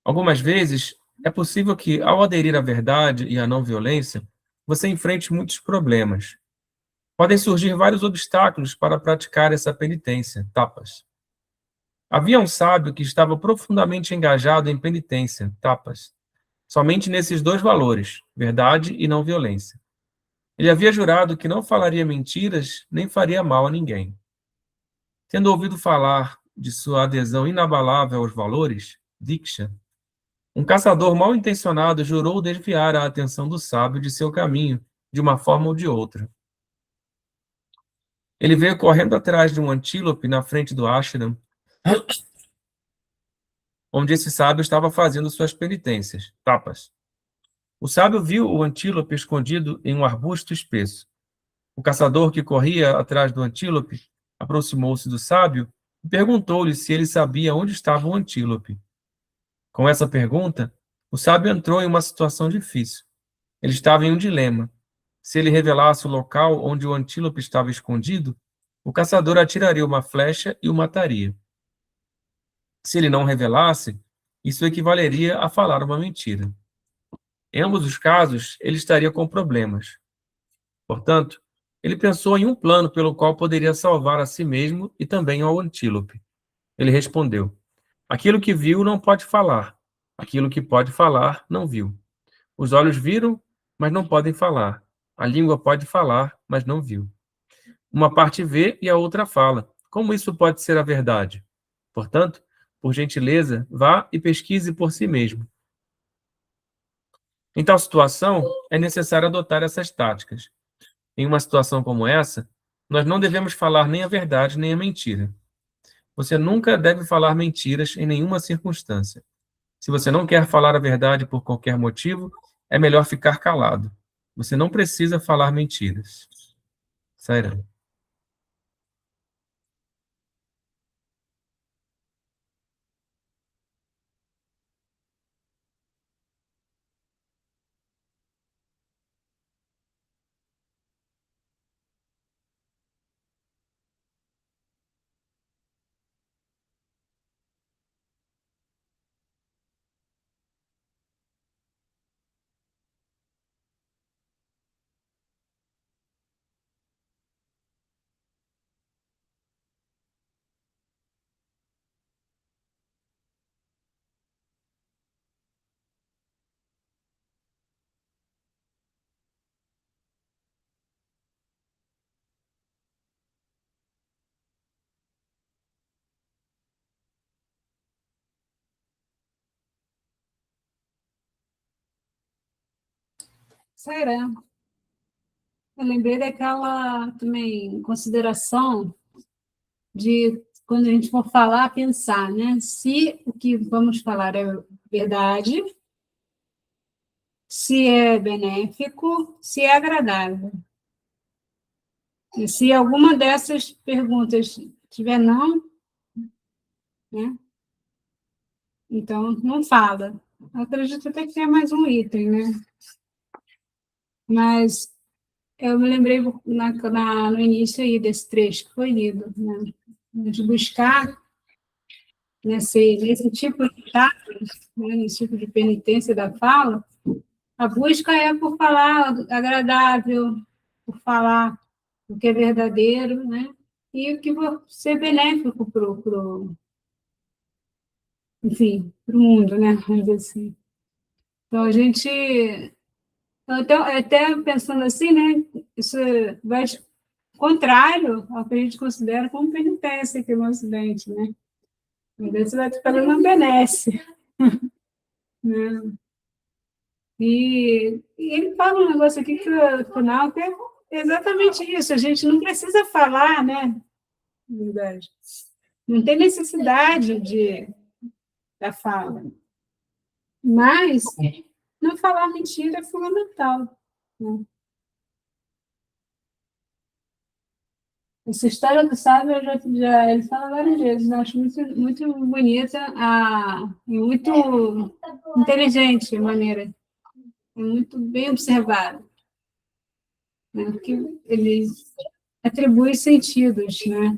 Algumas vezes, é possível que, ao aderir à verdade e à não violência, você enfrente muitos problemas. Podem surgir vários obstáculos para praticar essa penitência, tapas. Havia um sábio que estava profundamente engajado em penitência, tapas, somente nesses dois valores, verdade e não violência. Ele havia jurado que não falaria mentiras nem faria mal a ninguém. Tendo ouvido falar de sua adesão inabalável aos valores, Diksha, um caçador mal intencionado jurou desviar a atenção do sábio de seu caminho, de uma forma ou de outra. Ele veio correndo atrás de um antílope na frente do ashram, onde esse sábio estava fazendo suas penitências, tapas. O sábio viu o antílope escondido em um arbusto espesso. O caçador que corria atrás do antílope aproximou-se do sábio e perguntou-lhe se ele sabia onde estava o antílope. Com essa pergunta, o sábio entrou em uma situação difícil. Ele estava em um dilema. Se ele revelasse o local onde o antílope estava escondido, o caçador atiraria uma flecha e o mataria. Se ele não revelasse, isso equivaleria a falar uma mentira. Em ambos os casos, ele estaria com problemas. Portanto, ele pensou em um plano pelo qual poderia salvar a si mesmo e também ao antílope. Ele respondeu: aquilo que viu não pode falar. Aquilo que pode falar não viu. Os olhos viram, mas não podem falar. A língua pode falar, mas não viu. Uma parte vê e a outra fala. Como isso pode ser a verdade? Portanto, por gentileza, vá e pesquise por si mesmo. Em tal situação, é necessário adotar essas táticas. Em uma situação como essa, nós não devemos falar nem a verdade nem a mentira. Você nunca deve falar mentiras em nenhuma circunstância. Se você não quer falar a verdade por qualquer motivo, é melhor ficar calado. Você não precisa falar mentiras. Sairá. Será? Eu lembrei daquela também consideração de quando a gente for falar, pensar, né? Se o que vamos falar é verdade, se é benéfico, se é agradável. E se alguma dessas perguntas tiver não, né? Então não fala. Eu acredito até que tem mais um item, né? Mas eu me lembrei no início aí desse trecho que foi lido, né? De buscar nesse tipo de táticas, né? Nesse tipo de penitência da fala, a busca é por falar agradável, por falar o que é verdadeiro, né? E o que vai ser benéfico enfim, para o mundo, né? Vamos dizer assim. Então, a gente, até pensando assim, né? Isso vai contrário ao que a gente considera como penitência aqui no Ocidente, né? Às vezes você vai ficar uma benesse, né? E ele fala um negócio aqui que, no final, que é exatamente isso. A gente não precisa falar, né? Na verdade. Não tem necessidade da fala. Mas não falar mentira é fundamental, né? Essa história do sábio, ele fala várias vezes, eu acho muito, muito bonita, e muito inteligente a maneira, é muito bem observada, né? Porque ele atribui sentidos, né?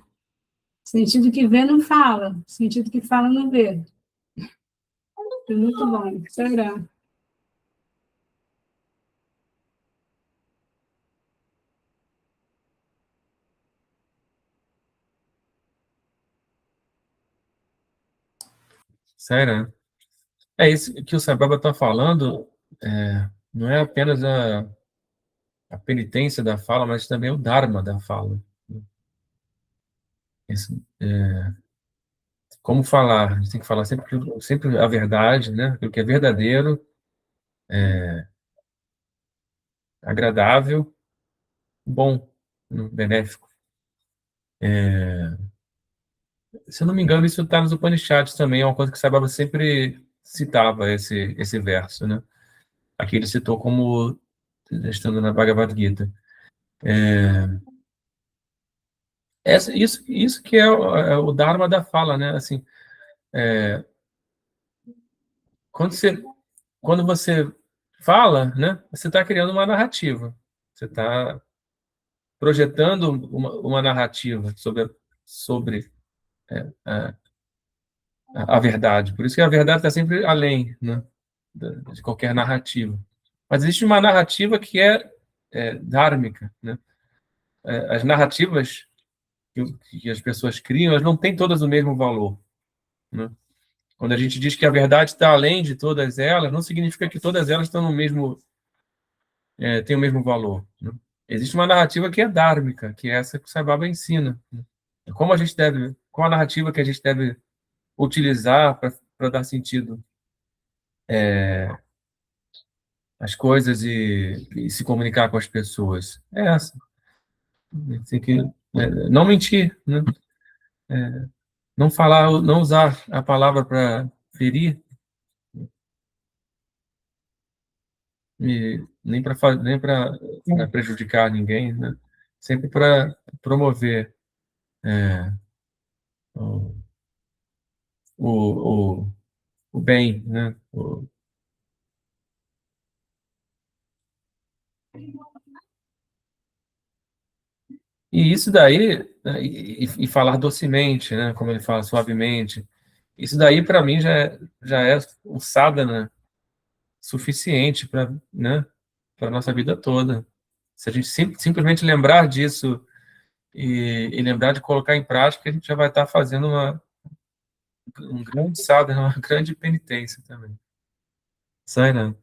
Sentido que vê não fala, sentido que fala não vê. Foi muito bom. Será? Sério, né? É isso que o Sababa está falando, não é apenas a penitência da fala, mas também o Dharma da fala. Esse, como falar? A gente tem que falar sempre a verdade, né? Aquilo que é verdadeiro, agradável, bom, benéfico. Se eu não me engano, isso está nos Upanishads também, é uma coisa que Sababa sempre citava, esse verso, né? Aqui ele citou como estando na Bhagavad Gita. Isso que é o Dharma da fala, né? Assim, quando você, quando você fala, né? Você está criando uma narrativa. Você está projetando uma narrativa sobre a verdade. Por isso que a verdade está sempre além, né? De qualquer narrativa. Mas existe uma narrativa que é dhármica, né? As narrativas que as pessoas criam, elas não têm todas o mesmo valor, né? Quando a gente diz que a verdade está além de todas elas, não significa que todas elas estão têm o mesmo valor, né? Existe uma narrativa que é dhármica, que é essa que o Sai Baba ensina, né? Qual a narrativa que a gente deve utilizar para dar sentido às coisas e se comunicar com as pessoas. É essa. Tem que não mentir, né? Não falar, não usar a palavra para ferir, nem para prejudicar ninguém, né? Sempre para promover o, o, o bem, né? E isso daí, né, e falar docemente, né? Como ele fala, suavemente, isso daí para mim já é o sadhana suficiente para, né, para a nossa vida toda. Se a gente simplesmente lembrar disso e lembrar de colocar em prática, a gente já vai estar fazendo um grande sadhana, uma grande penitência também. Sai, né?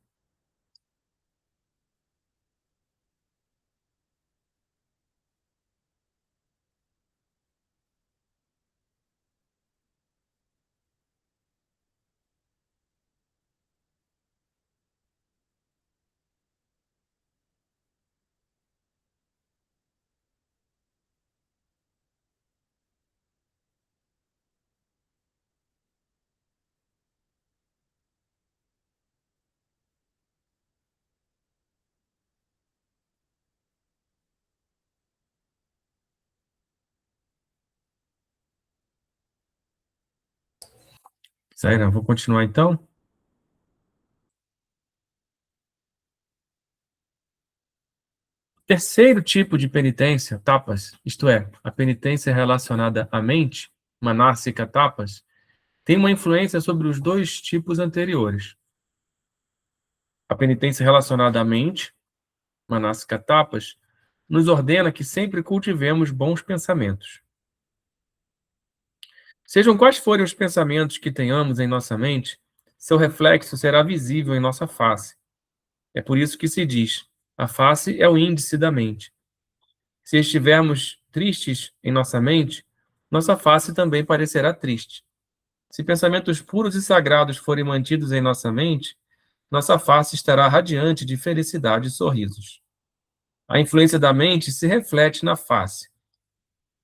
Sai, né? Vou continuar então. Terceiro tipo de penitência, tapas, isto é, a penitência relacionada à mente, manasika tapas, tem uma influência sobre os dois tipos anteriores. A penitência relacionada à mente, manasika tapas, nos ordena que sempre cultivemos bons pensamentos. Sejam quais forem os pensamentos que tenhamos em nossa mente, seu reflexo será visível em nossa face. É por isso que se diz: a face é o índice da mente. Se estivermos tristes em nossa mente, nossa face também parecerá triste. Se pensamentos puros e sagrados forem mantidos em nossa mente, nossa face estará radiante de felicidade e sorrisos. A influência da mente se reflete na face.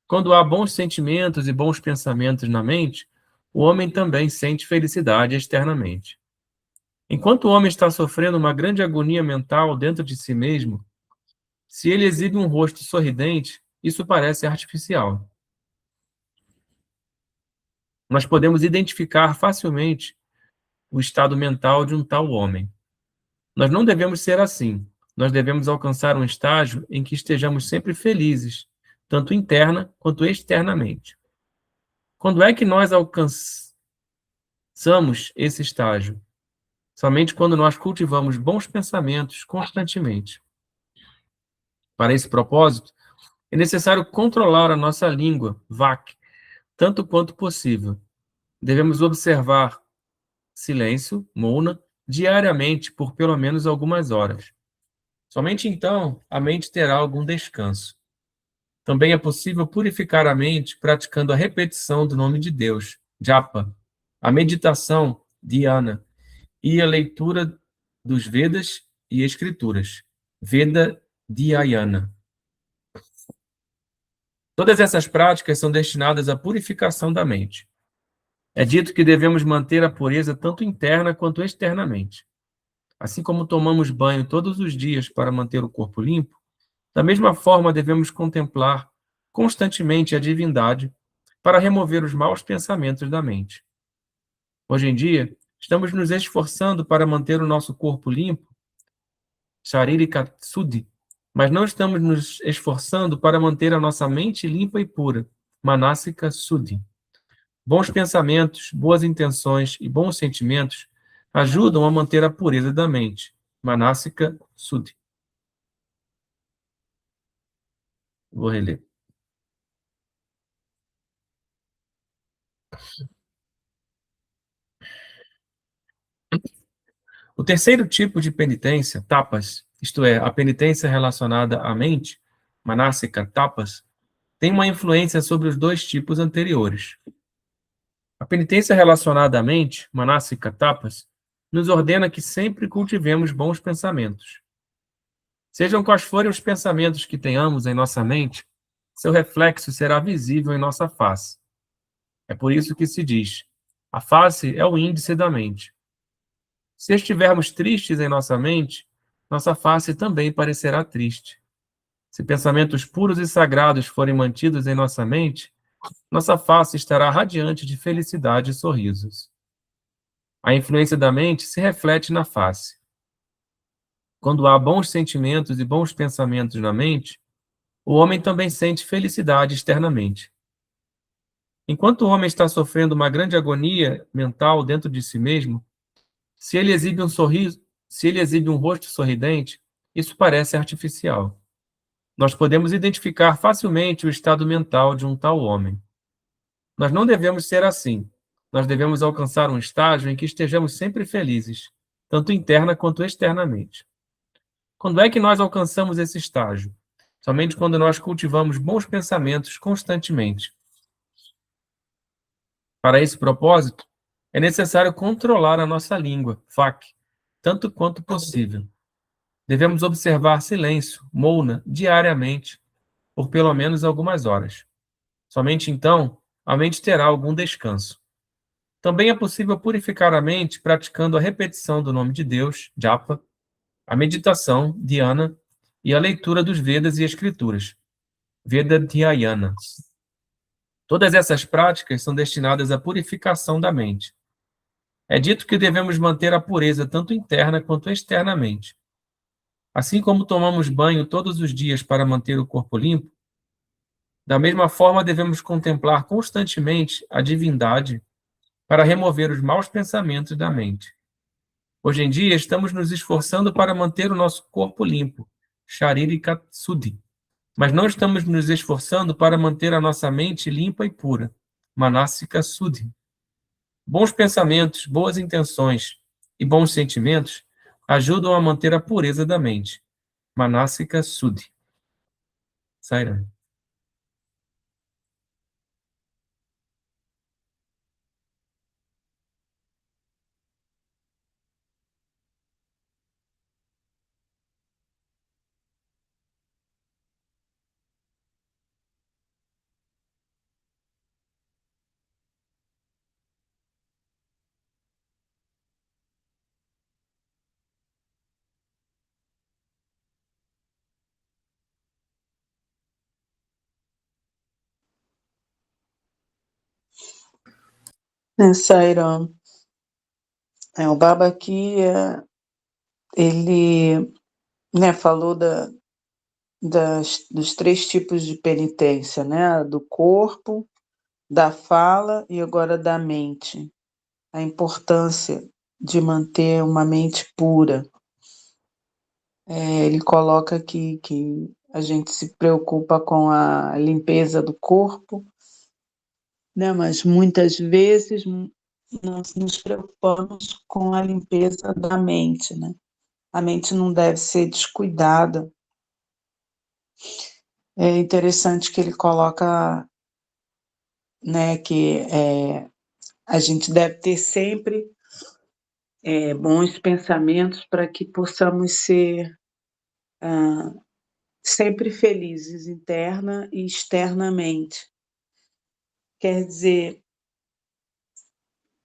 Quando há bons sentimentos e bons pensamentos na mente, o homem também sente felicidade externamente. Enquanto o homem está sofrendo uma grande agonia mental dentro de si mesmo, se ele exibe um rosto sorridente, isso parece artificial. Nós podemos identificar facilmente o estado mental de um tal homem. Nós não devemos ser assim. Nós devemos alcançar um estágio em que estejamos sempre felizes, tanto interna quanto externamente. Quando é que nós alcançamos esse estágio? somente quando nós cultivamos bons pensamentos constantemente. Para esse propósito, é necessário controlar a nossa língua, vak, tanto quanto possível. Devemos observar silêncio, mouna, diariamente por pelo menos algumas horas. Somente então a mente terá algum descanso. Também é possível purificar a mente praticando a repetição do nome de Deus, japa, a meditação, dhyana, e a leitura dos Vedas e Escrituras, Veda Dhyayana. Todas essas práticas são destinadas à purificação da mente. É dito que devemos manter a pureza tanto interna quanto externamente. Assim como tomamos banho todos os dias para manter o corpo limpo, da mesma forma devemos contemplar constantemente a divindade para remover os maus pensamentos da mente. Hoje em dia, estamos nos esforçando para manter o nosso corpo limpo, Sharirika Suddhi, mas não estamos nos esforçando para manter a nossa mente limpa e pura, Manasika Suddhi. Bons pensamentos, boas intenções e bons sentimentos ajudam a manter a pureza da mente, Manasika Suddhi. Vou reler. O terceiro tipo de penitência, tapas, isto é, a penitência relacionada à mente, manasika tapas, tem uma influência sobre os dois tipos anteriores. A penitência relacionada à mente, manasika tapas, nos ordena que sempre cultivemos bons pensamentos. Sejam quais forem os pensamentos que tenhamos em nossa mente, seu reflexo será visível em nossa face. É por isso que se diz: a face é o índice da mente. Se estivermos tristes em nossa mente, nossa face também parecerá triste. Se pensamentos puros e sagrados forem mantidos em nossa mente, nossa face estará radiante de felicidade e sorrisos. A influência da mente se reflete na face. Quando há bons sentimentos e bons pensamentos na mente, o homem também sente felicidade externamente. Enquanto o homem está sofrendo uma grande agonia mental dentro de si mesmo, se ele exibe um sorriso, se ele exibe um rosto sorridente, isso parece artificial. Nós podemos identificar facilmente o estado mental de um tal homem. Nós não devemos ser assim. Nós devemos alcançar um estágio em que estejamos sempre felizes, tanto interna quanto externamente. Quando é que nós alcançamos esse estágio? Somente quando nós cultivamos bons pensamentos constantemente. Para esse propósito, é necessário controlar a nossa língua, vak, tanto quanto possível. Devemos observar silêncio, mouna, diariamente, por pelo menos algumas horas. Somente então, a mente terá algum descanso. Também é possível purificar a mente praticando a repetição do nome de Deus, japa, a meditação, dhyana, e a leitura dos Vedas e Escrituras, Veda Dhyayana. Todas essas práticas são destinadas à purificação da mente. É dito que devemos manter a pureza tanto interna quanto externamente. Assim como tomamos banho todos os dias para manter o corpo limpo, da mesma forma devemos contemplar constantemente a divindade para remover os maus pensamentos da mente. Hoje em dia, estamos nos esforçando para manter o nosso corpo limpo, Sharirika Suddhi, mas não estamos nos esforçando para manter a nossa mente limpa e pura, Manasika Suddhi. Bons pensamentos, boas intenções e bons sentimentos ajudam a manter a pureza da mente, Manasika Suddhi. Sairam. Sairam. O Baba aqui, ele, né, falou dos três tipos de penitência, né? Do corpo, da fala e agora da mente. A importância de manter uma mente pura. Ele coloca aqui que a gente se preocupa com a limpeza do corpo, né? Mas muitas vezes nós nos preocupamos com a limpeza da mente, né? A mente não deve ser descuidada. É interessante que ele coloca, né, que a gente deve ter sempre bons pensamentos para que possamos ser sempre felizes interna e externamente. Quer dizer,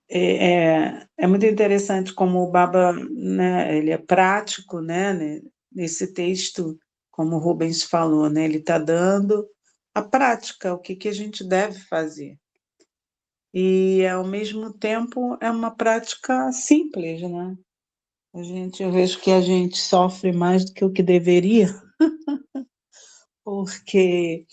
é muito interessante como o Baba, né, ele é prático, né, nesse texto, como o Rubens falou, né, ele está dando a prática, o que a gente deve fazer. E, ao mesmo tempo, é uma prática simples, né? Eu vejo que a gente sofre mais do que o que deveria, porque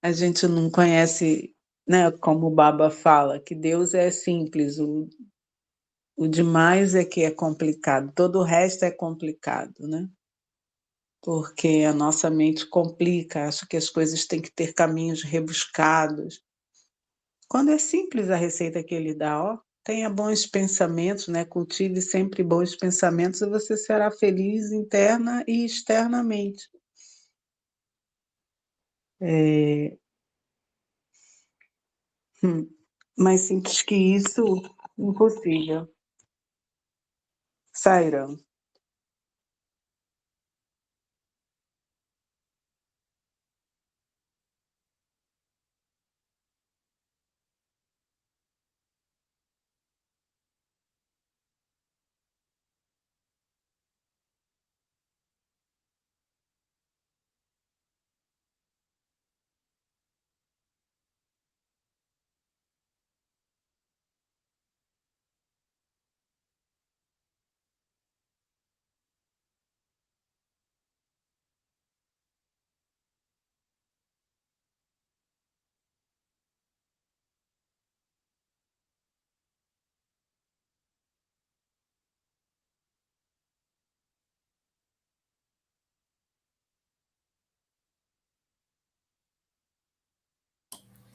a gente não conhece, né, como o Baba fala, que Deus é simples, o demais é que é complicado, todo o resto é complicado, né? Porque a nossa mente complica, acha que as coisas têm que ter caminhos rebuscados. Quando é simples a receita que ele dá, ó, tenha bons pensamentos, né? Cultive sempre bons pensamentos e você será feliz interna e externamente. Mais simples que isso, impossível. Sairam.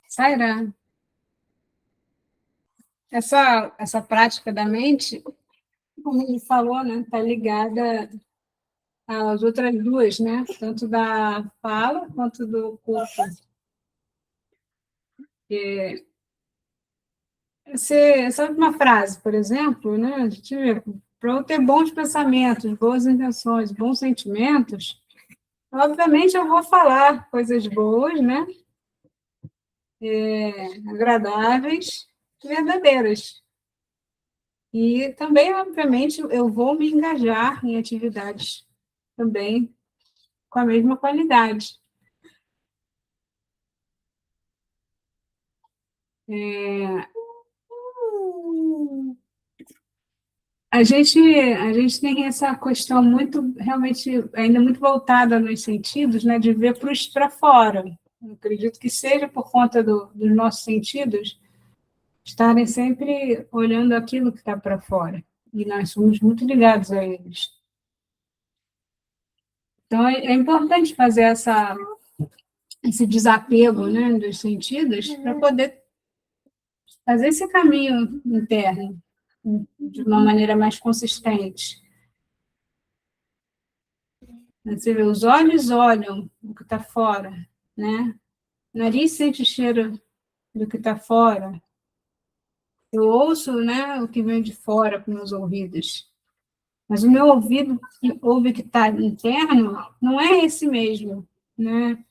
Sairá. Essa prática da mente, como ele falou, né, está ligada às outras duas, né, tanto da fala quanto do corpo. Sabe uma frase, por exemplo, né, a gente vê, para eu ter bons pensamentos, boas intenções, bons sentimentos, obviamente eu vou falar coisas boas, né, agradáveis, verdadeiras. E também, obviamente, eu vou me engajar em atividades também com a mesma qualidade. A gente tem essa questão muito, realmente, ainda muito voltada nos sentidos, né, de ver para fora. Eu acredito que seja por conta dos nossos sentidos estarem sempre olhando aquilo que está para fora. E nós somos muito ligados a eles. Então, é importante fazer esse desapego, né, dos sentidos para poder fazer esse caminho interno de uma maneira mais consistente. Você vê, os olhos olham o que está fora, né? O nariz sente o cheiro do que está fora. Eu ouço, né, o que vem de fora com meus ouvidos. Mas o meu ouvido que ouve o que está interno não é esse mesmo, né?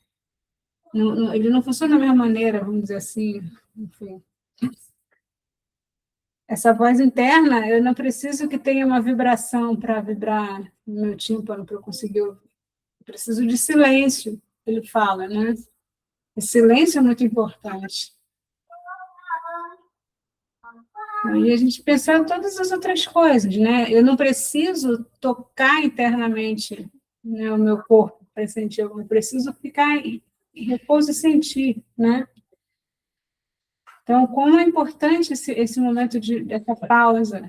Ele não funciona da mesma maneira, vamos dizer assim. Enfim. Essa voz interna, eu não preciso que tenha uma vibração para vibrar no meu tímpano para eu conseguir ouvir. Eu preciso de silêncio, ele fala, né? O silêncio é muito importante. E a gente pensar em todas as outras coisas, né? Eu não preciso tocar internamente, né, o meu corpo para sentir, eu preciso ficar em repouso e sentir, né? Então, como é importante esse momento dessa pausa,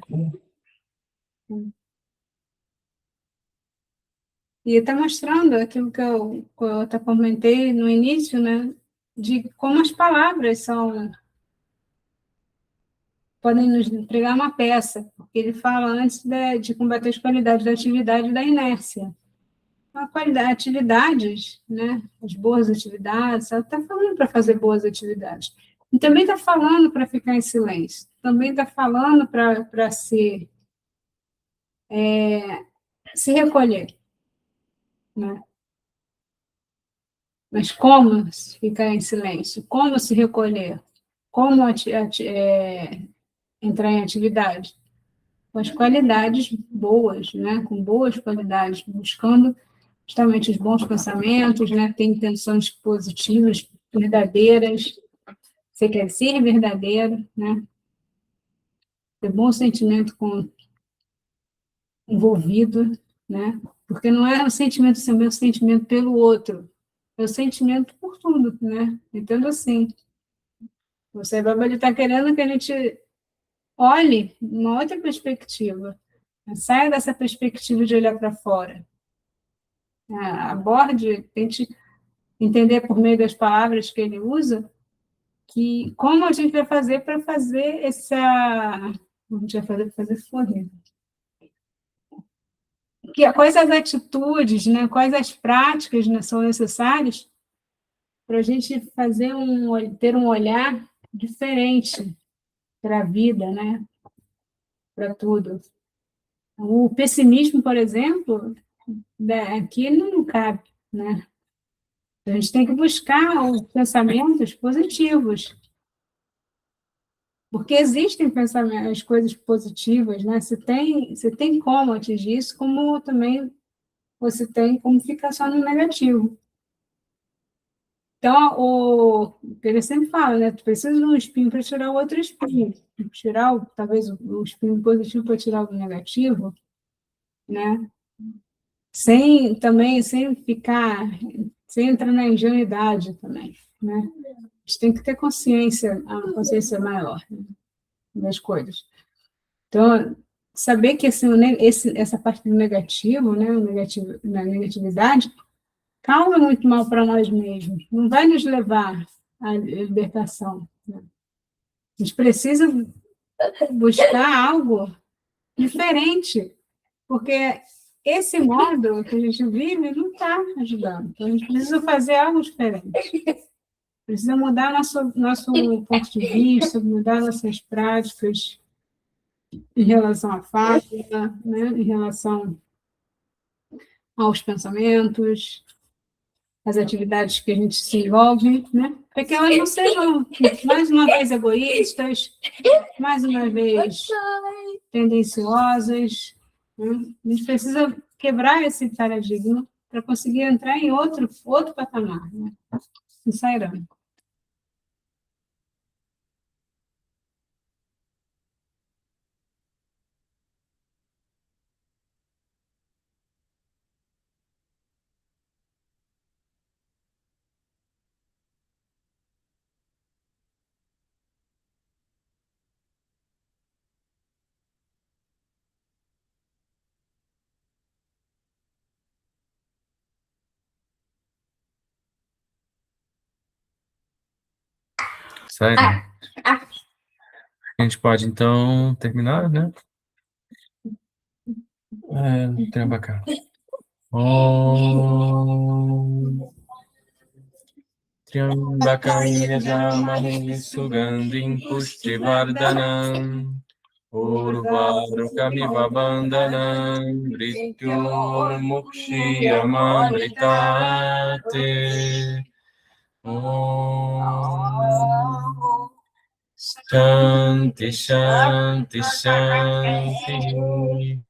E está mostrando aquilo que eu até comentei no início, né? De como as palavras podem nos entregar uma peça, porque ele fala antes de combater as qualidades da atividade e da inércia. A qualidade, atividades, né? As boas atividades, ela está falando para fazer boas atividades. E também está falando para ficar em silêncio. Também está falando para se recolher, né? Mas como ficar em silêncio? Como se recolher? Como entrar em atividade? Com as qualidades boas, né? Com boas qualidades, buscando justamente os bons pensamentos, né? Ter intenções positivas, verdadeiras. Você quer ser verdadeiro, né? Ter bom sentimento envolvido, né? Porque não é o sentimento seu, é o sentimento pelo outro, é o sentimento por tudo, né? Entendo assim. Você ele está querendo que a gente olhe uma outra perspectiva, saia dessa perspectiva de olhar para fora, aborde, tente entender por meio das palavras que ele usa, que como a gente vai fazer para fazer essa... Como a gente vai fazer para fazer fluir? Quais as atitudes, né, quais as práticas, né, são necessárias para a gente ter um olhar diferente para a vida, né, para tudo. O pessimismo, por exemplo, aqui não cabe, né? A gente tem que buscar os pensamentos positivos, porque existem pensamentos, as coisas positivas, né? Você tem como atingir isso, como também você tem como ficar só no negativo. Então, ele sempre fala, né? Tu precisa de um espinho para tirar o outro espinho. Tirar, talvez, o espinho positivo para tirar o negativo, né? Sem ficar, sem entrar na ingenuidade também, né? A gente tem que ter consciência, uma consciência maior, né, das coisas. Então, saber que essa parte do negativo, né, na negatividade, causa muito mal para nós mesmos, não vai nos levar à libertação, né? A gente precisa buscar algo diferente, porque esse modo que a gente vive não está ajudando. Então, a gente precisa fazer algo diferente. Precisa mudar nosso ponto de vista, mudar nossas práticas em relação à fala, né? Em relação aos pensamentos, às atividades que a gente se envolve, né? Para que elas não sejam, mais uma vez, egoístas, mais uma vez, tendenciosas, né? A gente precisa quebrar esse paradigma para conseguir entrar em outro patamar, né? Em Sairão. Sério? A gente pode, então, terminar, né? Tem pra cá. Om Triambakaya Jamahe Sugandhim Pushtivardhanam Urvarukamiva Bandhanam Mrityur Mukshiyamamritate Om Shanti Shanti Shanti